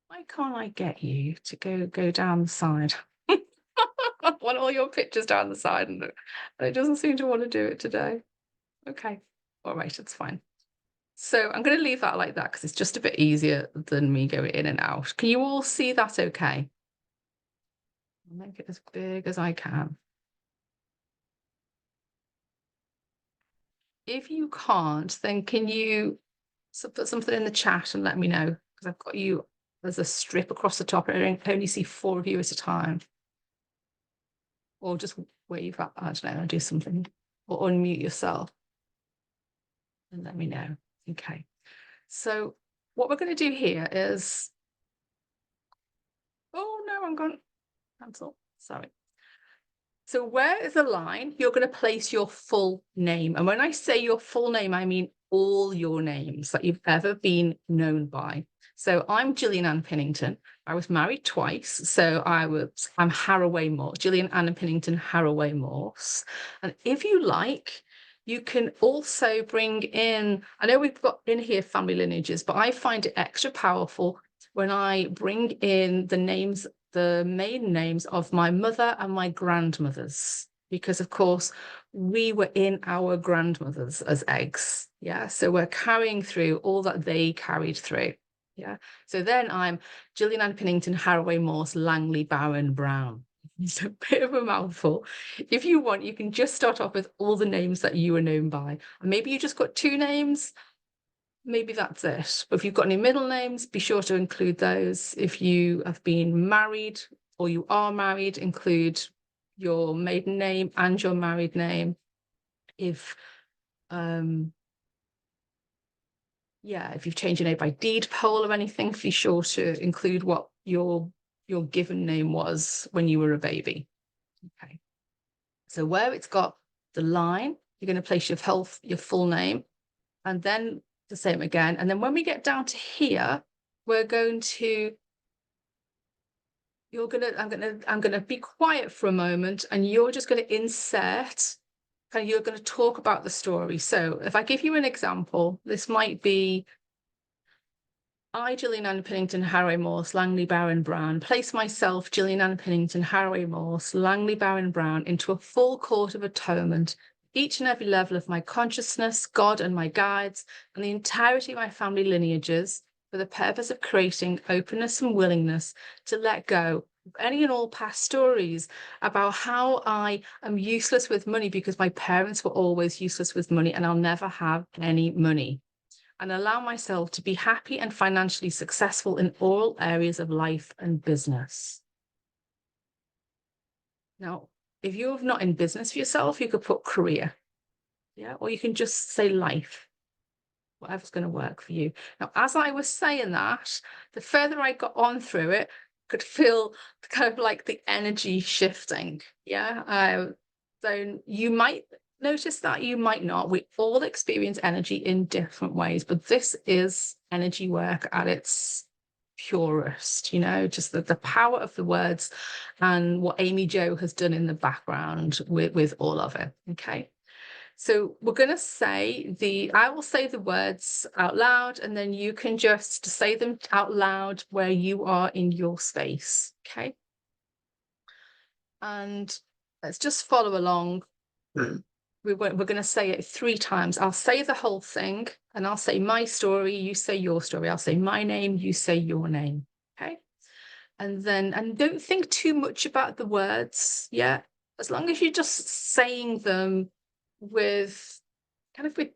Why can't I get you to go down the side? I want all your pictures down the side, and it doesn't seem to want to do it today. Okay. All right, it's fine. So I'm going to leave that like that because it's just a bit easier than me going in and out. Can you all see that okay? I'll make it as big as I can. If you can't, then can you put something in the chat and let me know? Because I've got you as a strip across the top and I only see 4 of you at a time. Or just wave at, I don't know, do something. Or unmute yourself and let me know. Okay. So what we're going to do here is, oh no, I'm going to cancel. Sorry. So where is the line? You're going to place your full name. And when I say your full name, I mean all your names that you've ever been known by. So I'm Gillian Ann Pinnington. I was married twice. So I'm Haraway Morse, Gillian Ann Pinnington Haraway Morse. And if you like, you can also bring in, I know we've got in here family lineages, but I find it extra powerful when I bring in the maiden names of my mother and my grandmothers, because of course we were in our grandmothers as eggs. Yeah. So we're carrying through all that they carried through. Yeah. So then I'm Gillian Ann Pinnington, Haraway Morse, Langley, Barron, Brown. It's a bit of a mouthful. If you want, you can just start off with all the names that you were known by. And maybe you just got 2 names. Maybe that's it. But if you've got any middle names, be sure to include those. If you have been married or you are married, include your maiden name and your married name. If if you've changed your name by deed poll or anything, be sure to include what your given name was when you were a baby. Okay. So where it's got the line, you're going to place your full name, and then the same again. And then when we get down to here, I'm going to be quiet for a moment, and you're just going to insert, and you're going to talk about the story. So if I give you an example, this might be, I, Gillian Ann Pinnington, Haraway Morse, Langley, Barron, Brown, place myself, Gillian Ann Pinnington, Haraway Morse, Langley, Barron, Brown, into a full court of atonement, each and every level of my consciousness, God and my guides, and the entirety of my family lineages, for the purpose of creating openness and willingness to let go of any and all past stories about how I am useless with money because my parents were always useless with money and I'll never have any money, and allow myself to be happy and financially successful in all areas of life and business. Now, if you're not in business for yourself, you could put career, yeah, or you can just say life, whatever's going to work for you. Now, as I was saying that, the further I got on through it, I could feel kind of like the energy shifting, yeah. So you might notice that, you might not. We all experience energy in different ways, but this is energy work at its purest, just the power of the words and what Amy Jo has done in the background with all of it. Okay. So we're going to say I will say the words out loud, and then you can just say them out loud where you are in your space. Okay. And let's just follow along. We're going to say it 3 times. I'll say the whole thing, and I'll say my story, you say your story. I'll say my name, you say your name. Okay. And don't think too much about the words. Yeah. As long as you're just saying them with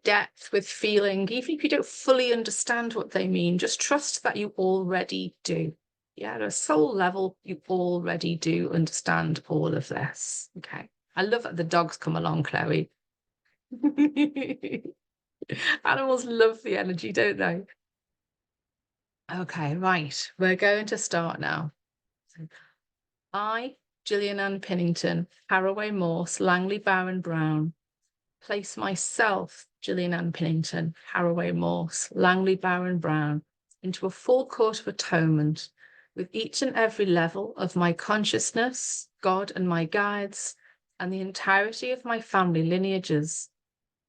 depth, with feeling, even if you don't fully understand what they mean, just trust that you already do. Yeah, at a soul level, you already do understand all of this. Okay. I love that the dogs come along, Chloe. Animals love the energy, don't they? Okay, right. We're going to start now. So, I, Gillian Ann Pinnington, Harraway Morse, Langley Barron Brown, place myself, Gillian Ann Pinnington, Harraway Morse, Langley Barron Brown, into a full court of atonement with each and every level of my consciousness, God and my guides, and the entirety of my family lineages,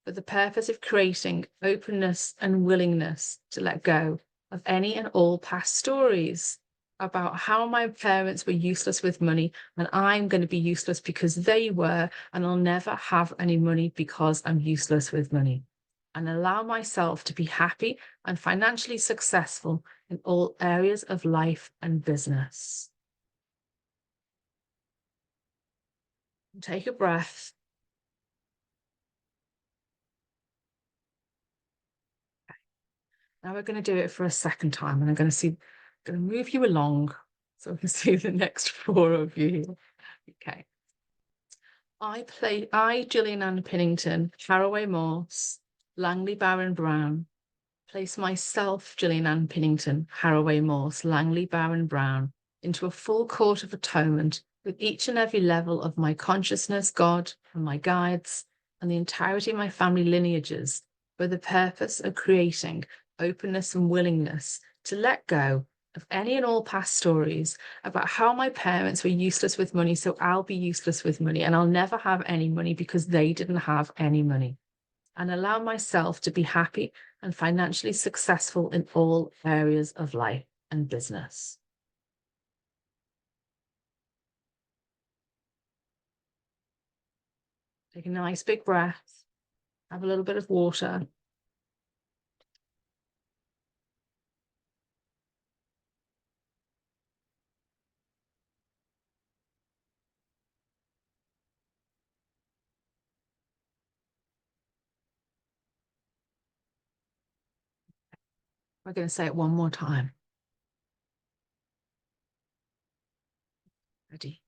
for the purpose of creating openness and willingness to let go of any and all past stories about how my parents were useless with money and I'm going to be useless because they were, and I'll never have any money because I'm useless with money. And allow myself to be happy and financially successful in all areas of life and business. Take a breath. Now we're going to do it for a second time, and I'm going to move you along so we can see the next 4 of you. Okay. I, Gillian Ann Pinnington, Harraway Morse, Langley Barron Brown, place myself, Gillian Ann Pinnington, Harraway Morse, Langley Barron Brown, into a full court of atonement with each and every level of my consciousness, God, and my guides, and the entirety of my family lineages, for the purpose of creating openness and willingness to let go of any and all past stories about how my parents were useless with money, so I'll be useless with money, and I'll never have any money because they didn't have any money. And allow myself to be happy and financially successful in all areas of life and business. Take a nice big breath. Have a little bit of water. We're going to say it one more time. Ready?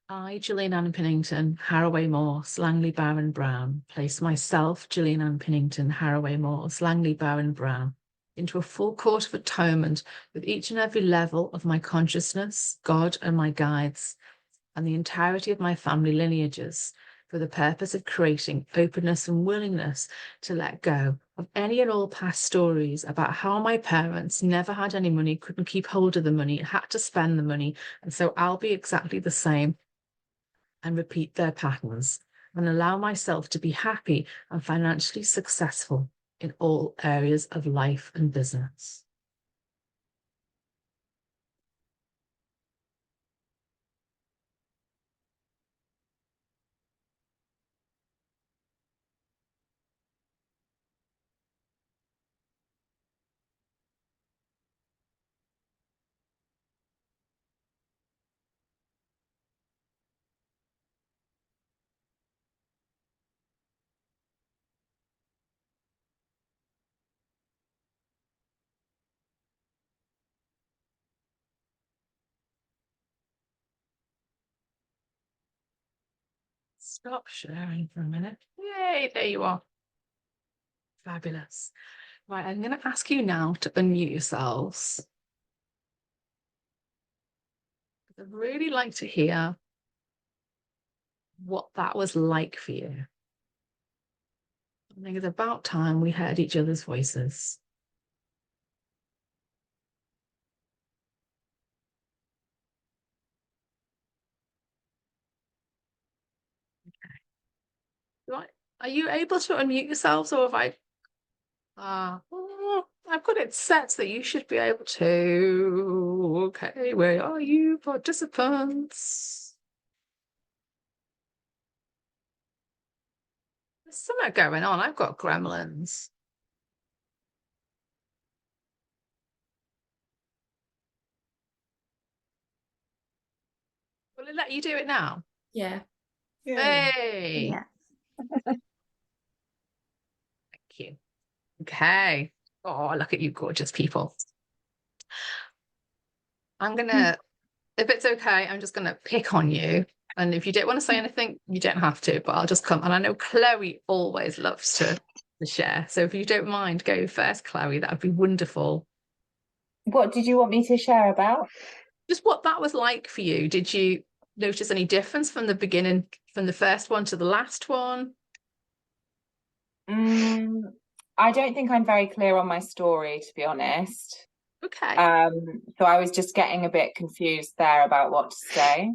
I, Gillian Ann Pinnington, Harraway Morse, Langley Barron Brown, place myself, Gillian Ann Pinnington, Harraway Morse, Langley Barron Brown, into a full court of atonement with each and every level of my consciousness, God and my guides, and the entirety of my family lineages, for the purpose of creating openness and willingness to let go of any and all past stories about how my parents never had any money, couldn't keep hold of the money, had to spend the money, and so I'll be exactly the same and repeat their patterns, and allow myself to be happy and financially successful in all areas of life and business. Stop sharing for a minute. Yay, there you are. Fabulous. Right, I'm going to ask you now to unmute yourselves. I'd really like to hear what that was like for you. I think it's about time we heard each other's voices. Right. Are you able to unmute yourselves, or have I? I've got it set so that you should be able to. Okay, where are you, participants? There's something going on. I've got gremlins. Will it let you do it now? Yeah. Hey. Yeah. Thank you. Okay. Oh, look at you gorgeous people. I'm gonna, if it's okay, I'm just gonna pick on you And if you don't want to say anything, you don't have to, but I'll just come. And I know Chloe always loves to share. So if you don't mind, go first, Chloe, that would be wonderful. What did you want me to share about? Just what that was like for you. Did you notice any difference from the beginning, from the first one to the last one? I don't think I'm very clear on my story, to be honest. Okay. So I was just getting a bit confused there about what to say.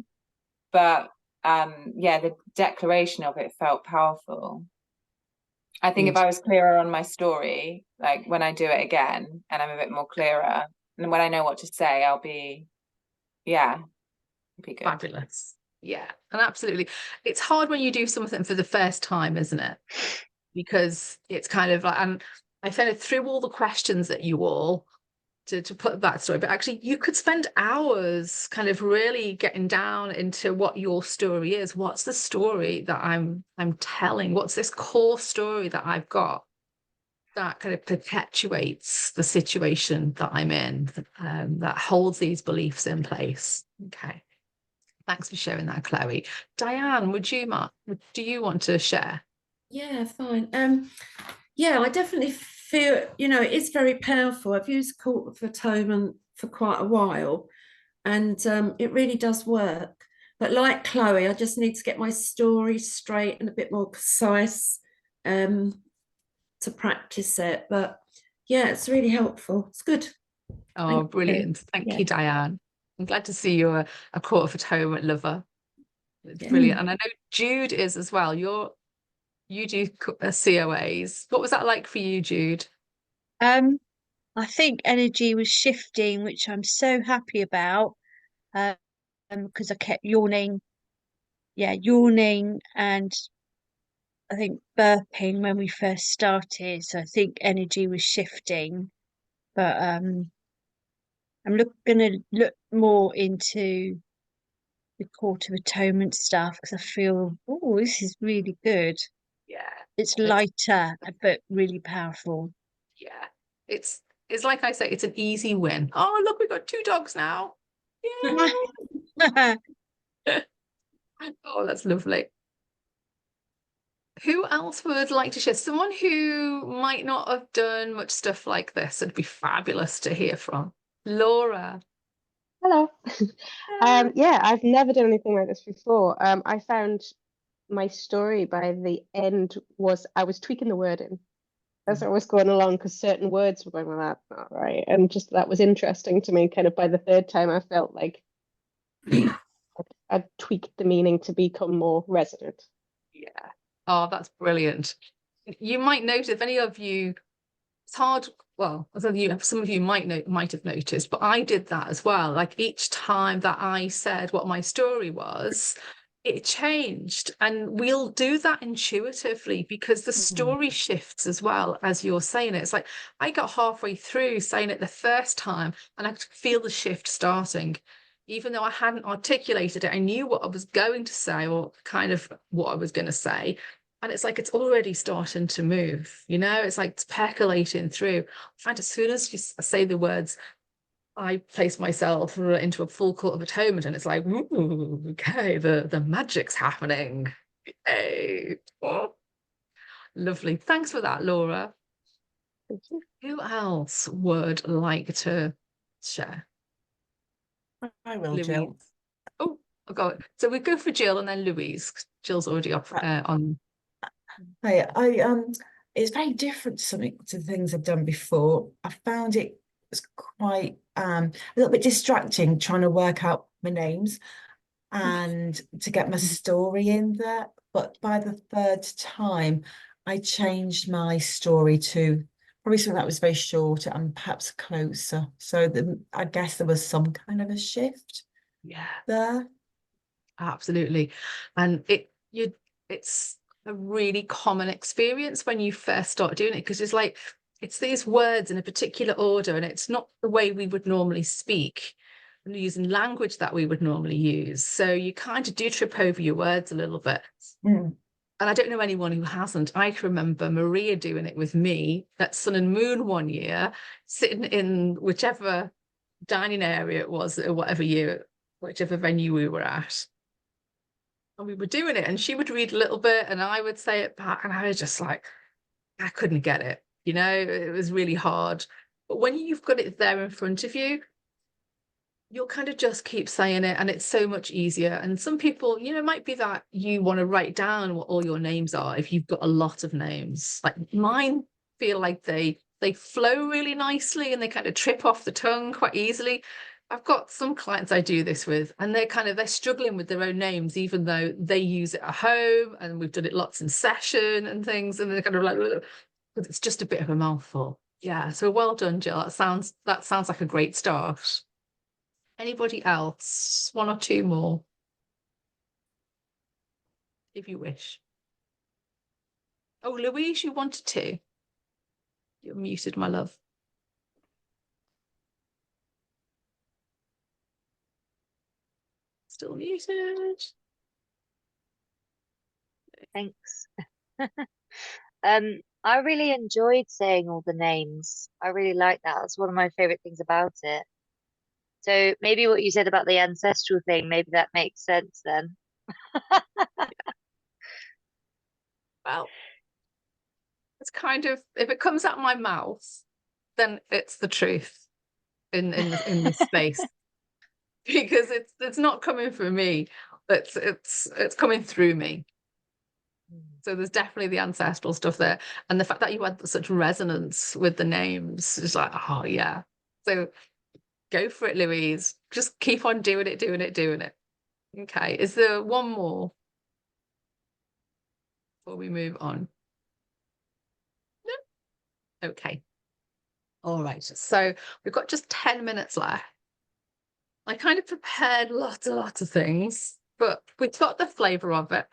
But yeah, the declaration of it felt powerful. I think if I was clearer on my story, like when I do it again and I'm a bit more clearer, and when I know what to say, I'll be, yeah, it'll be good. Fabulous. Yeah, and absolutely. It's hard when you do something for the first time, isn't it? Because it's kind of like, and I found it through all the questions that you all to put that story, but actually you could spend hours kind of really getting down into what your story is. What's the story that I'm telling? What's this core story that I've got that kind of perpetuates the situation that I'm in, that holds these beliefs in place? Okay. Thanks for sharing that, Chloe. Diane, do you want to share? Yeah, fine. Yeah, I definitely feel, it's very powerful. I've used Court of Atonement for quite a while, and it really does work. But like Chloe, I just need to get my story straight and a bit more concise to practice it. But yeah, it's really helpful. It's good. Oh, brilliant. Thank you, Diane. I'm glad to see you're a Court of Atonement lover. It's brilliant. And I know Jude is as well. You do COAs. What was that like for you, Jude? I think energy was shifting, which I'm so happy about. Because I kept yawning. Yeah, yawning and I think burping when we first started. So I think energy was shifting. But I'm gonna look more into the Court of Atonement stuff because I feel, oh, this is really good. Yeah. It's lighter but really powerful. Yeah. It's like I say, it's an easy win. Oh, look, we've got 2 dogs now. Yeah. Oh, that's lovely. Who else would like to share? Someone who might not have done much stuff like this. It'd be fabulous to hear from. Laura. Hello. Yeah, I've never done anything like this before. I found my story by the end was I was tweaking the wording as I was going along because certain words were going, well, that's not right. And just that was interesting to me. Kind of by the third time, I felt like I'd tweaked the meaning to become more resonant. Yeah. Oh, that's brilliant. You might notice, if any of you, it's hard, well, some of you might have noticed, but I did that as well. Like each time that I said what my story was, it changed. And we'll do that intuitively because the story shifts as well as you're saying it. It's like I got halfway through saying it the first time and I could feel the shift starting. Even though I hadn't articulated it, I knew what I was going to say or kind of what I was going to say. And it's like it's already starting to move, it's like it's percolating through. I find as soon as you say the words, I place myself into a full Court of Atonement, and it's like, ooh, okay, the magic's happening. Yay. Oh. Lovely. Thanks for that, Laura. Thank you. Who else would like to share? I will, Louise. Jill. Oh, I'll go. So we go for Jill and then Louise. Jill's already off on. Hey, it's very different to the things I've done before. I found it was quite a little bit distracting trying to work out my names and to get my story in there. But by the third time, I changed my story to probably something that was very short and perhaps closer. So I guess there was some kind of a shift there. Absolutely. And it's a really common experience when you first start doing it because it's these words in a particular order and it's not the way we would normally speak and using language that we would normally use. So you kind of do trip over your words a little bit. And I don't know anyone who hasn't. I can remember Maria doing it with me at Sun and Moon one year, sitting in whichever dining area it was, or whichever venue we were at. And we were doing it, and she would read a little bit and I would say it back, and I was just like, I couldn't get it, it was really hard. But when you've got it there in front of you, you'll kind of just keep saying it, and it's so much easier. And some people, it might be that you want to write down what all your names are if you've got a lot of names. Like mine feel like they flow really nicely and they kind of trip off the tongue quite easily. I've got some clients I do this with, and they're struggling with their own names, even though they use it at home and we've done it lots in session and things, and they're kind of like, because it's just a bit of a mouthful. Yeah, so well done, Jill. That sounds like a great start. Anybody else? One or two more, if you wish. Oh, Louise, you wanted to. You're muted, my love. Still muted. Thanks. I really enjoyed saying all the names. I really like that. That's one of my favorite things about it. So maybe what you said about the ancestral thing, maybe that makes sense then. Well, it's kind of, if it comes out of my mouth, then it's the truth in this space. Because it's not coming from me. It's coming through me. So there's definitely the ancestral stuff there. And the fact that you had such resonance with the names is like, oh yeah. So go for it, Louise. Just keep on doing it, doing it, doing it. Okay. Is there one more before we move on? No? Okay. All right. So we've got just 10 minutes left. I kind of prepared lots of things, but we've got the flavor of it.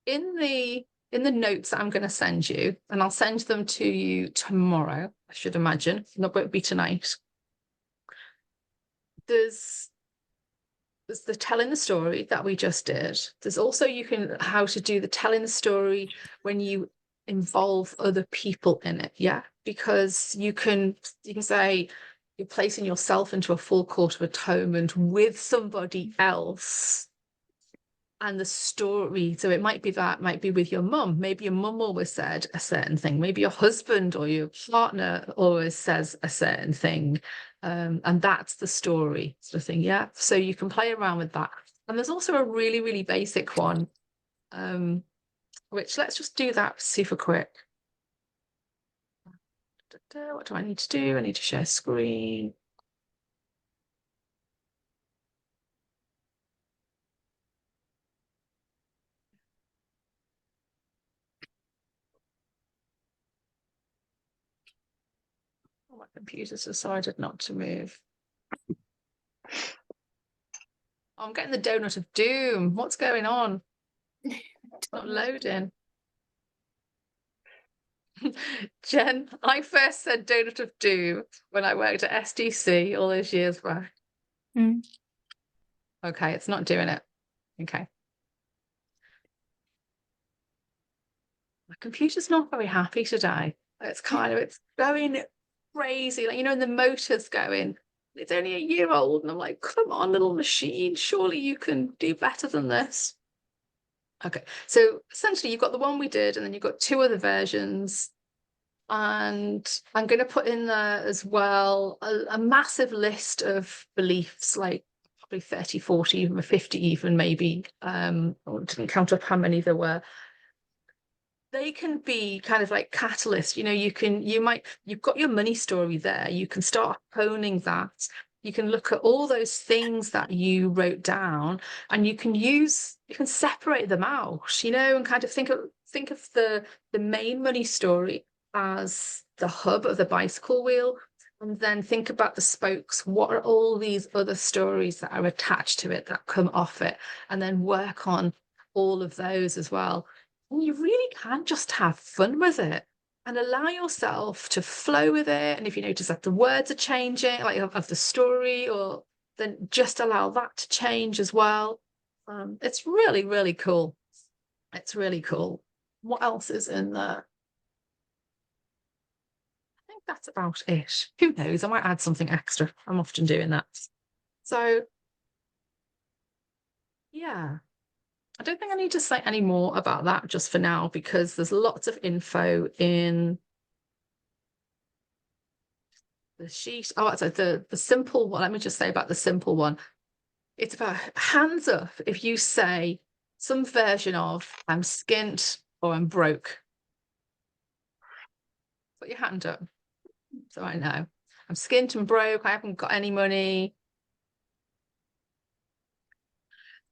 In the notes that I'm going to send you, and I'll send them to you tomorrow, I should imagine. Not won't be tonight. There's the telling the story that we just did. There's also how to do the telling the story when you involve other people in it. Yeah, because you can say you're placing yourself into a full court of atonement with somebody else. And the story, so it might be with your mum. Maybe your mum always said a certain thing. Maybe your husband or your partner always says a certain thing. And that's the story sort of thing. Yeah. So you can play around with that. And there's also a really, really basic one, which let's just do that super quick. What do I need to do? I need to share screen. My computer's decided not to move. I'm getting the donut of doom. What's going on? It's not loading. Jen, I first said donut of doom when I worked at SDC all those years back. Okay, it's not doing it. Okay. My computer's not very happy today. It's going crazy. Like, and the motor's going. It's only a year old. And I'm like, come on, little machine. Surely you can do better than this. Okay. So essentially you've got the one we did, and then you've got two other versions. And I'm going to put in there as well a massive list of beliefs, like probably 30, 40, even 50 even maybe. I didn't count up how many there were. They can be kind of like catalyst. You've got your money story there. You can start honing that. You can look at all those things that you wrote down, and you can separate them out, and kind of think of the main money story as the hub of the bicycle wheel, and then think about the spokes. What are all these other stories that are attached to it that come off it, and then work on all of those as well. And you really can just have fun with it and allow yourself to flow with it. And if you notice that the words are changing, like of the story, or then just allow that to change as well. It's really, really cool. It's really cool. What else is in there? I think that's about it. Who knows? I might add something extra. I'm often doing that. So, yeah. I don't think I need to say any more about that just for now, because there's lots of info in the sheet. Oh, so the simple one. Let me just say about the simple one. It's about hands up if you say some version of I'm skint or I'm broke. Put your hand up. So I know. I'm skint and broke. I haven't got any money.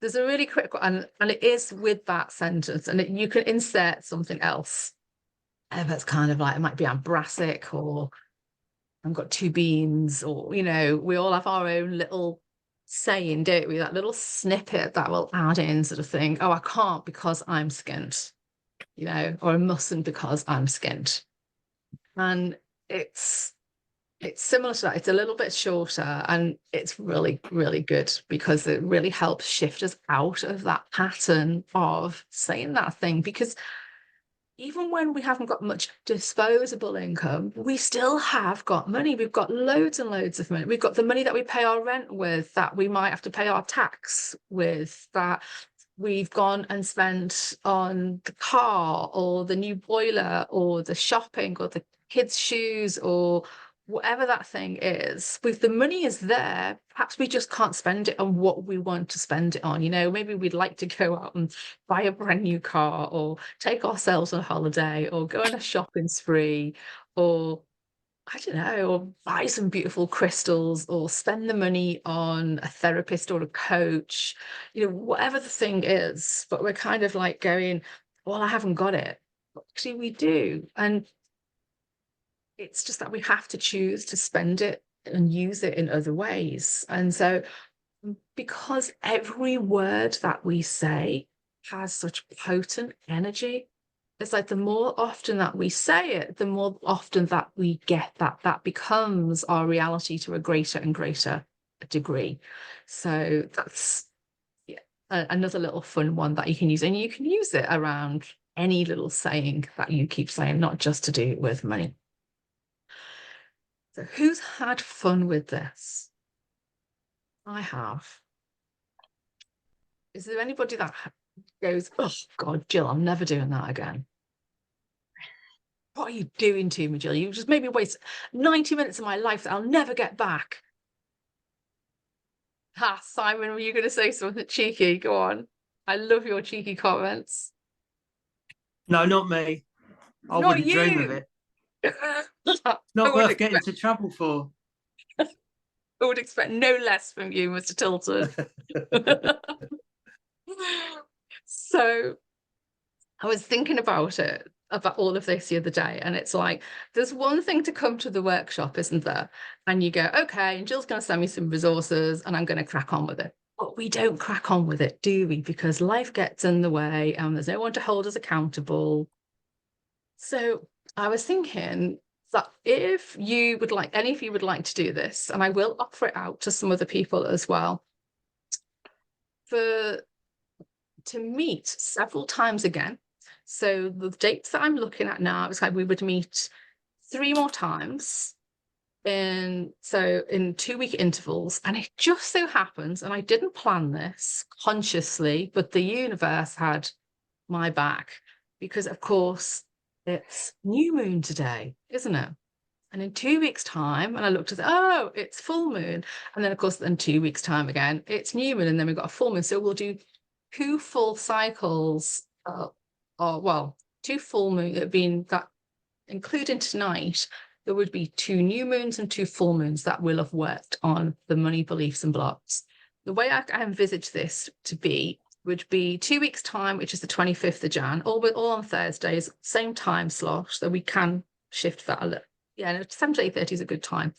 There's a really quick one, and it is with that sentence, and you can insert something else. That's kind of like, it might be I'm brassic, or I've got two beans, or, you know, we all have our own little saying, don't we? That little snippet that will add in sort of thing. Oh, I can't because I'm skint, you know, or I mustn't because I'm skint. And it's similar to that. It's a little bit shorter, and it's really, really good because it really helps shift us out of that pattern of saying that thing. Because even when we haven't got much disposable income, we still have got money. We've got loads and loads of money. We've got the money that we pay our rent with, that we might have to pay our tax with, that we've gone and spent on the car or the new boiler or the shopping or the kids' shoes or whatever that thing is. With the money is there, perhaps we just can't spend it on what we want to spend it on. You know, maybe we'd like to go out and buy a brand new car, or take ourselves on holiday, or go on a shopping spree, or I don't know, or buy some beautiful crystals, or spend the money on a therapist or a coach, you know, whatever the thing is. But we're kind of like going, well, I haven't got it. Actually, we do. And it's just that we have to choose to spend it and use it in other ways. And so, because every word that we say has such potent energy, it's like the more often that we say it, the more often that we get that becomes our reality to a greater and greater degree. So that's another little fun one that you can use, and you can use it around any little saying that you keep saying, not just to do with money. So who's had fun with this? I have. Is there anybody that goes, oh God, Gill, I'm never doing that again? What are you doing to me, Gill? You just made me waste 90 minutes of my life that I'll never get back. Ha, Simon, were you going to say something cheeky? Go on. I love your cheeky comments. No, not me. I Not wouldn't dream of you. it. Not worth getting into trouble for. I would expect no less from you, Mr. Tilton. So I was thinking about all of this the other day, and it's like, there's one thing to come to the workshop, isn't there? And you go, okay, and Jill's going to send me some resources and I'm going to crack on with it. But we don't crack on with it, do we? Because life gets in the way and there's no one to hold us accountable. So I was thinking that if you would like, any of you would like to do this, and I will offer it out to some other people as well, to meet several times again. So the dates that I'm looking at now, it's like we would meet 3 more times in 2-week intervals. And it just so happens, and I didn't plan this consciously, but the universe had my back, because of course it's new moon today, isn't it? And in 2 weeks' time, and I looked at oh, it's full moon. And then of course, in 2 weeks' time again, it's new moon, and then we've got a full moon. So we'll do 2 full cycles, well, 2 full moons, being that, including tonight, there would be 2 new moons and 2 full moons that will have worked on the money beliefs and blocks. The way I envisage this to be would be 2 weeks' time, which is the 25th of Jan, all on Thursdays, same time slot, so we can shift that a little. Yeah, 7 to 8:30 is a good time,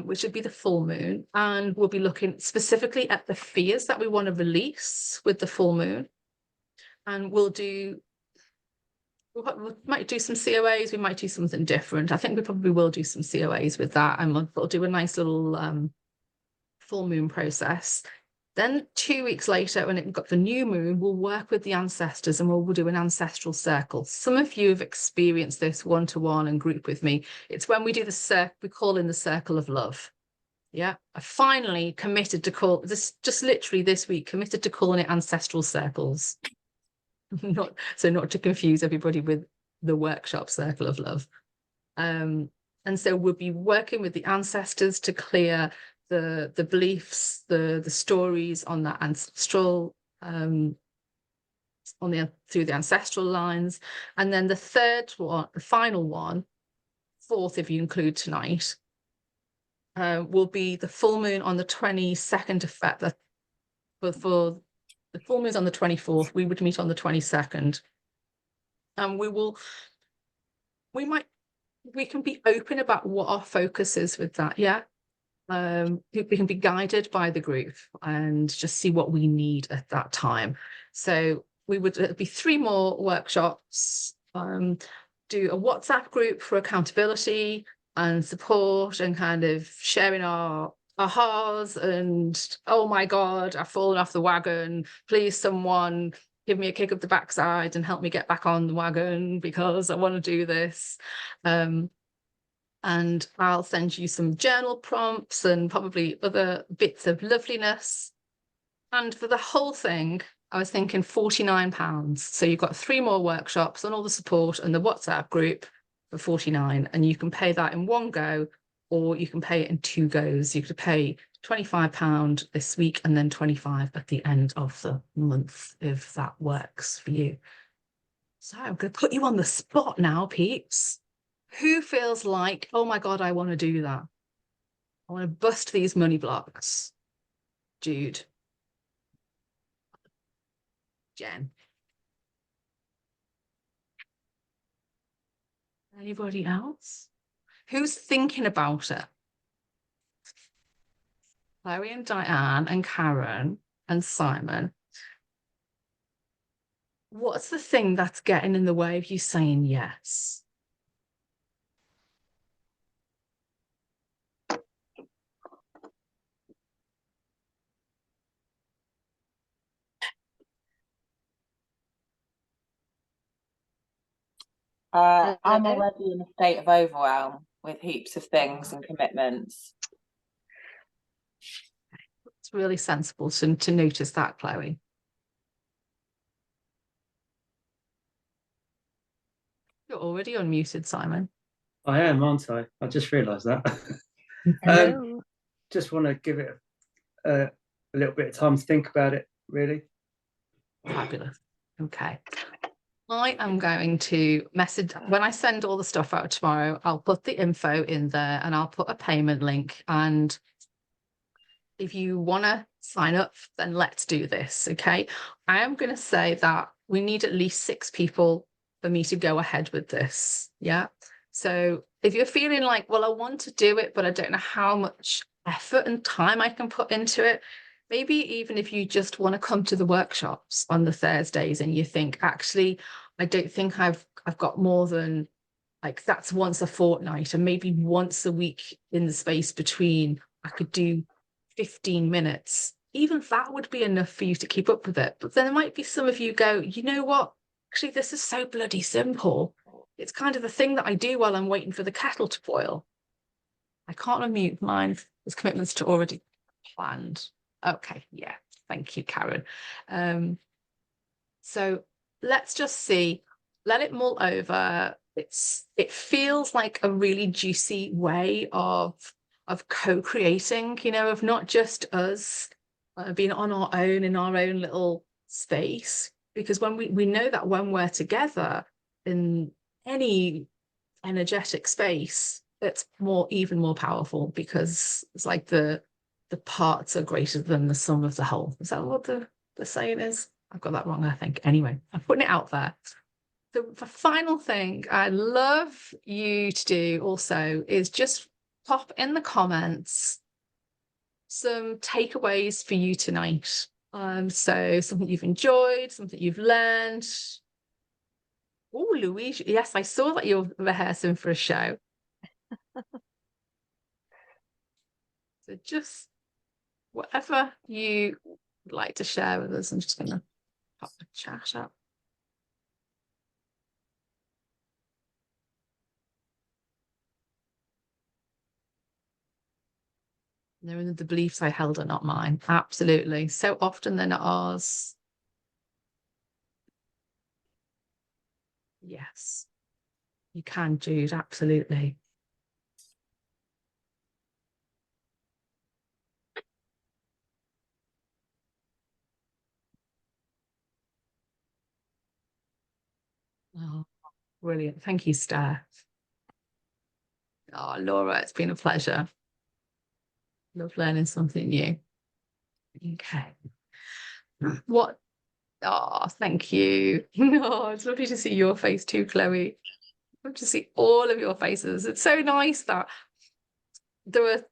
which would be the full moon. And we'll be looking specifically at the fears that we want to release with the full moon. And we might do some COAs, we might do something different. I think we probably will do some COAs with that, and we'll do a nice little full moon process. Then 2 weeks later, when we've got the new moon, we'll work with the ancestors and we'll do an ancestral circle. Some of you have experienced this one-to-one and group with me. It's when we do we call in the circle of love. Yeah, I finally committed to call this, just literally this week, committed to calling it ancestral circles. Not to confuse everybody with the workshop circle of love. And so we'll be working with the ancestors to clear the beliefs, the stories on that ancestral through the ancestral lines. And then the third one, the final one, fourth if you include tonight, will be the full moon on the 22nd of February. For the full moon's on the 24th, we would meet on the 22nd. And we can be open about what our focus is with that. Yeah. We can be guided by the group and just see what we need at that time. So it'd be 3 more workshops, do a WhatsApp group for accountability and support and kind of sharing our ahas and, oh my God, I've fallen off the wagon. Please, someone give me a kick up the backside and help me get back on the wagon because I want to do this. And I'll send you some journal prompts and probably other bits of loveliness. And for the whole thing, I was thinking £49. So you've got 3 more workshops and all the support and the WhatsApp group for 49, and you can pay that in one go, or you can pay it in 2 goes. You could pay £25 this week and then 25 at the end of the month, if that works for you. So I'm going to put you on the spot now, peeps. Who feels like, oh my God, I want to do that? I want to bust these money blocks. Jude. Jen. Anybody else? Who's thinking about it? Chloe and Diane and Karen and Simon. What's the thing that's getting in the way of you saying yes? I'm already in a state of overwhelm with heaps of things and commitments. It's really sensible to notice that, Chloe. You're already unmuted, Simon. I am, aren't I? I just realised that. Hello. Just want to give it a little bit of time to think about it, really. Fabulous. Okay. I am going to message, when I send all the stuff out tomorrow, I'll put the info in there and I'll put a payment link. And if you want to sign up, then let's do this. Okay. I am going to say that we need at least 6 people for me to go ahead with this. Yeah. So if you're feeling like, well, I want to do it, but I don't know how much effort and time I can put into it, maybe even if you just want to come to the workshops on the Thursdays and you think, actually, I don't think I've got more than, like, that's once a fortnight, and maybe once a week in the space between, I could do 15 minutes. Even that would be enough for you to keep up with it. But then there might be some of you go, you know what? Actually, this is so bloody simple. It's kind of the thing that I do while I'm waiting for the kettle to boil. I can't unmute mine. There's commitments to already planned. Okay, yeah, thank you, Karen. So let's just see, let it mull over. It feels like a really juicy way of co-creating, you know, of not just us being on our own in our own little space, because when we know that when we're together in any energetic space, it's even more powerful, because it's like the parts are greater than the sum of the whole. Is that what the saying is? I've got that wrong, I think. Anyway, I'm putting it out there. The final thing I'd love you to do also is just pop in the comments some takeaways for you tonight. So something you've enjoyed, something you've learned. Oh, Louise, yes, I saw that you're rehearsing for a show. So just whatever you would like to share with us. I'm just going to pop the chat up. Knowing that the beliefs I held are not mine. Absolutely. So often they're not ours. Yes, you can, Jude. Absolutely. Oh, brilliant. Thank you, Steph. Oh, Laura, it's been a pleasure. Love learning something new. Okay. What? Oh, thank you. Oh, it's lovely to see your face too, Chloe. Love to see all of your faces. It's so nice that there are.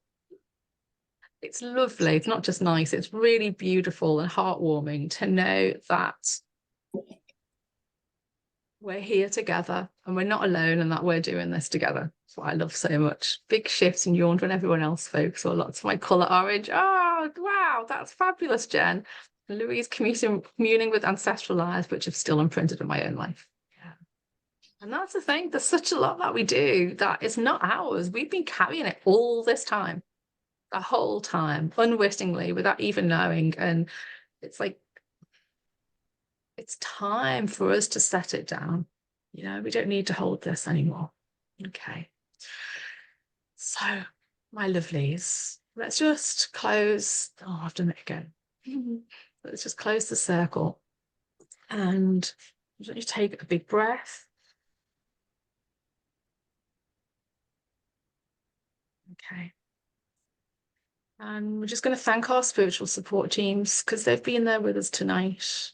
It's lovely. It's not just nice, it's really beautiful and heartwarming to know that we're here together and we're not alone and that we're doing this together. That's what I love so much. Big shifts and yawned when everyone else spoke. So lots of my colour orange. Oh, wow, that's fabulous, Jen. Louise communing with ancestral lives, which have still imprinted in my own life. Yeah. And that's the thing. There's such a lot that we do that is not ours. We've been carrying it all this time, the whole time, unwittingly, without even knowing. And it's like, it's time for us to set it down. You know, we don't need to hold this anymore. Okay. So, my lovelies, let's just close. Oh, I've done it again. Let's just close the circle. And I want you to take a big breath. Okay. And we're just going to thank our spiritual support teams because they've been there with us tonight.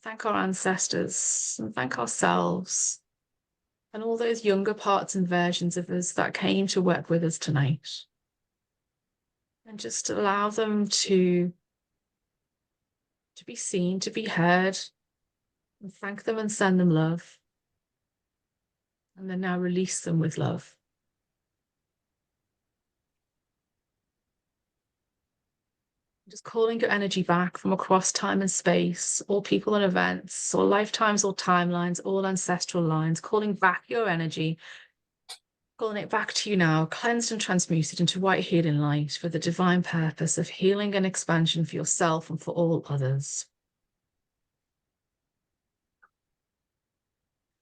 Thank our ancestors and thank ourselves and all those younger parts and versions of us that came to work with us tonight. And just allow them to be seen, to be heard, and thank them and send them love. And then now release them with love. Just calling your energy back from across time and space, all people and events, all lifetimes, all timelines, all ancestral lines, calling back your energy, calling it back to you now, cleansed and transmuted into white healing light for the divine purpose of healing and expansion for yourself and for all others.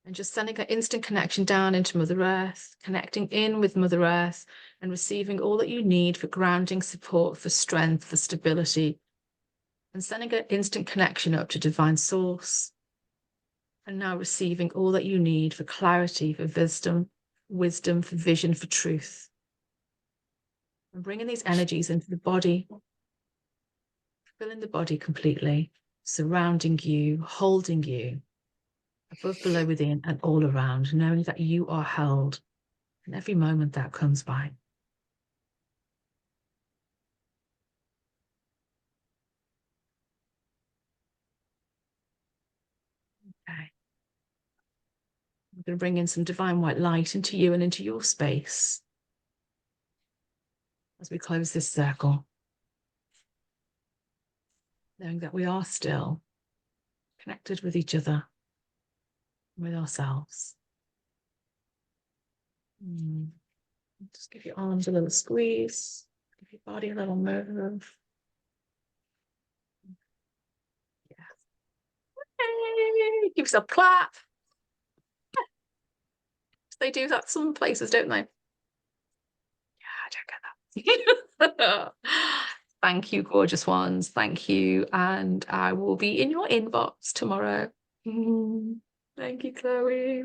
And just sending that instant connection down into Mother Earth, connecting in with Mother Earth and receiving all that you need for grounding, support, for strength, for stability, and sending an instant connection up to Divine Source. And now receiving all that you need for clarity, for wisdom, for vision, for truth. And bringing these energies into the body, filling the body completely, surrounding you, holding you, above, below, within, and all around, knowing that you are held in every moment that comes by. Okay. I'm going to bring in some divine white light into you and into your space as we close this circle, knowing that we are still connected with each other, with ourselves. Just give your arms a little squeeze, give your body a little move. Yeah. Hey, give yourself a clap. They do that some places, don't they? Yeah, I don't get that. Thank you, gorgeous ones. Thank you. And I will be in your inbox tomorrow. Thank you, Chloe.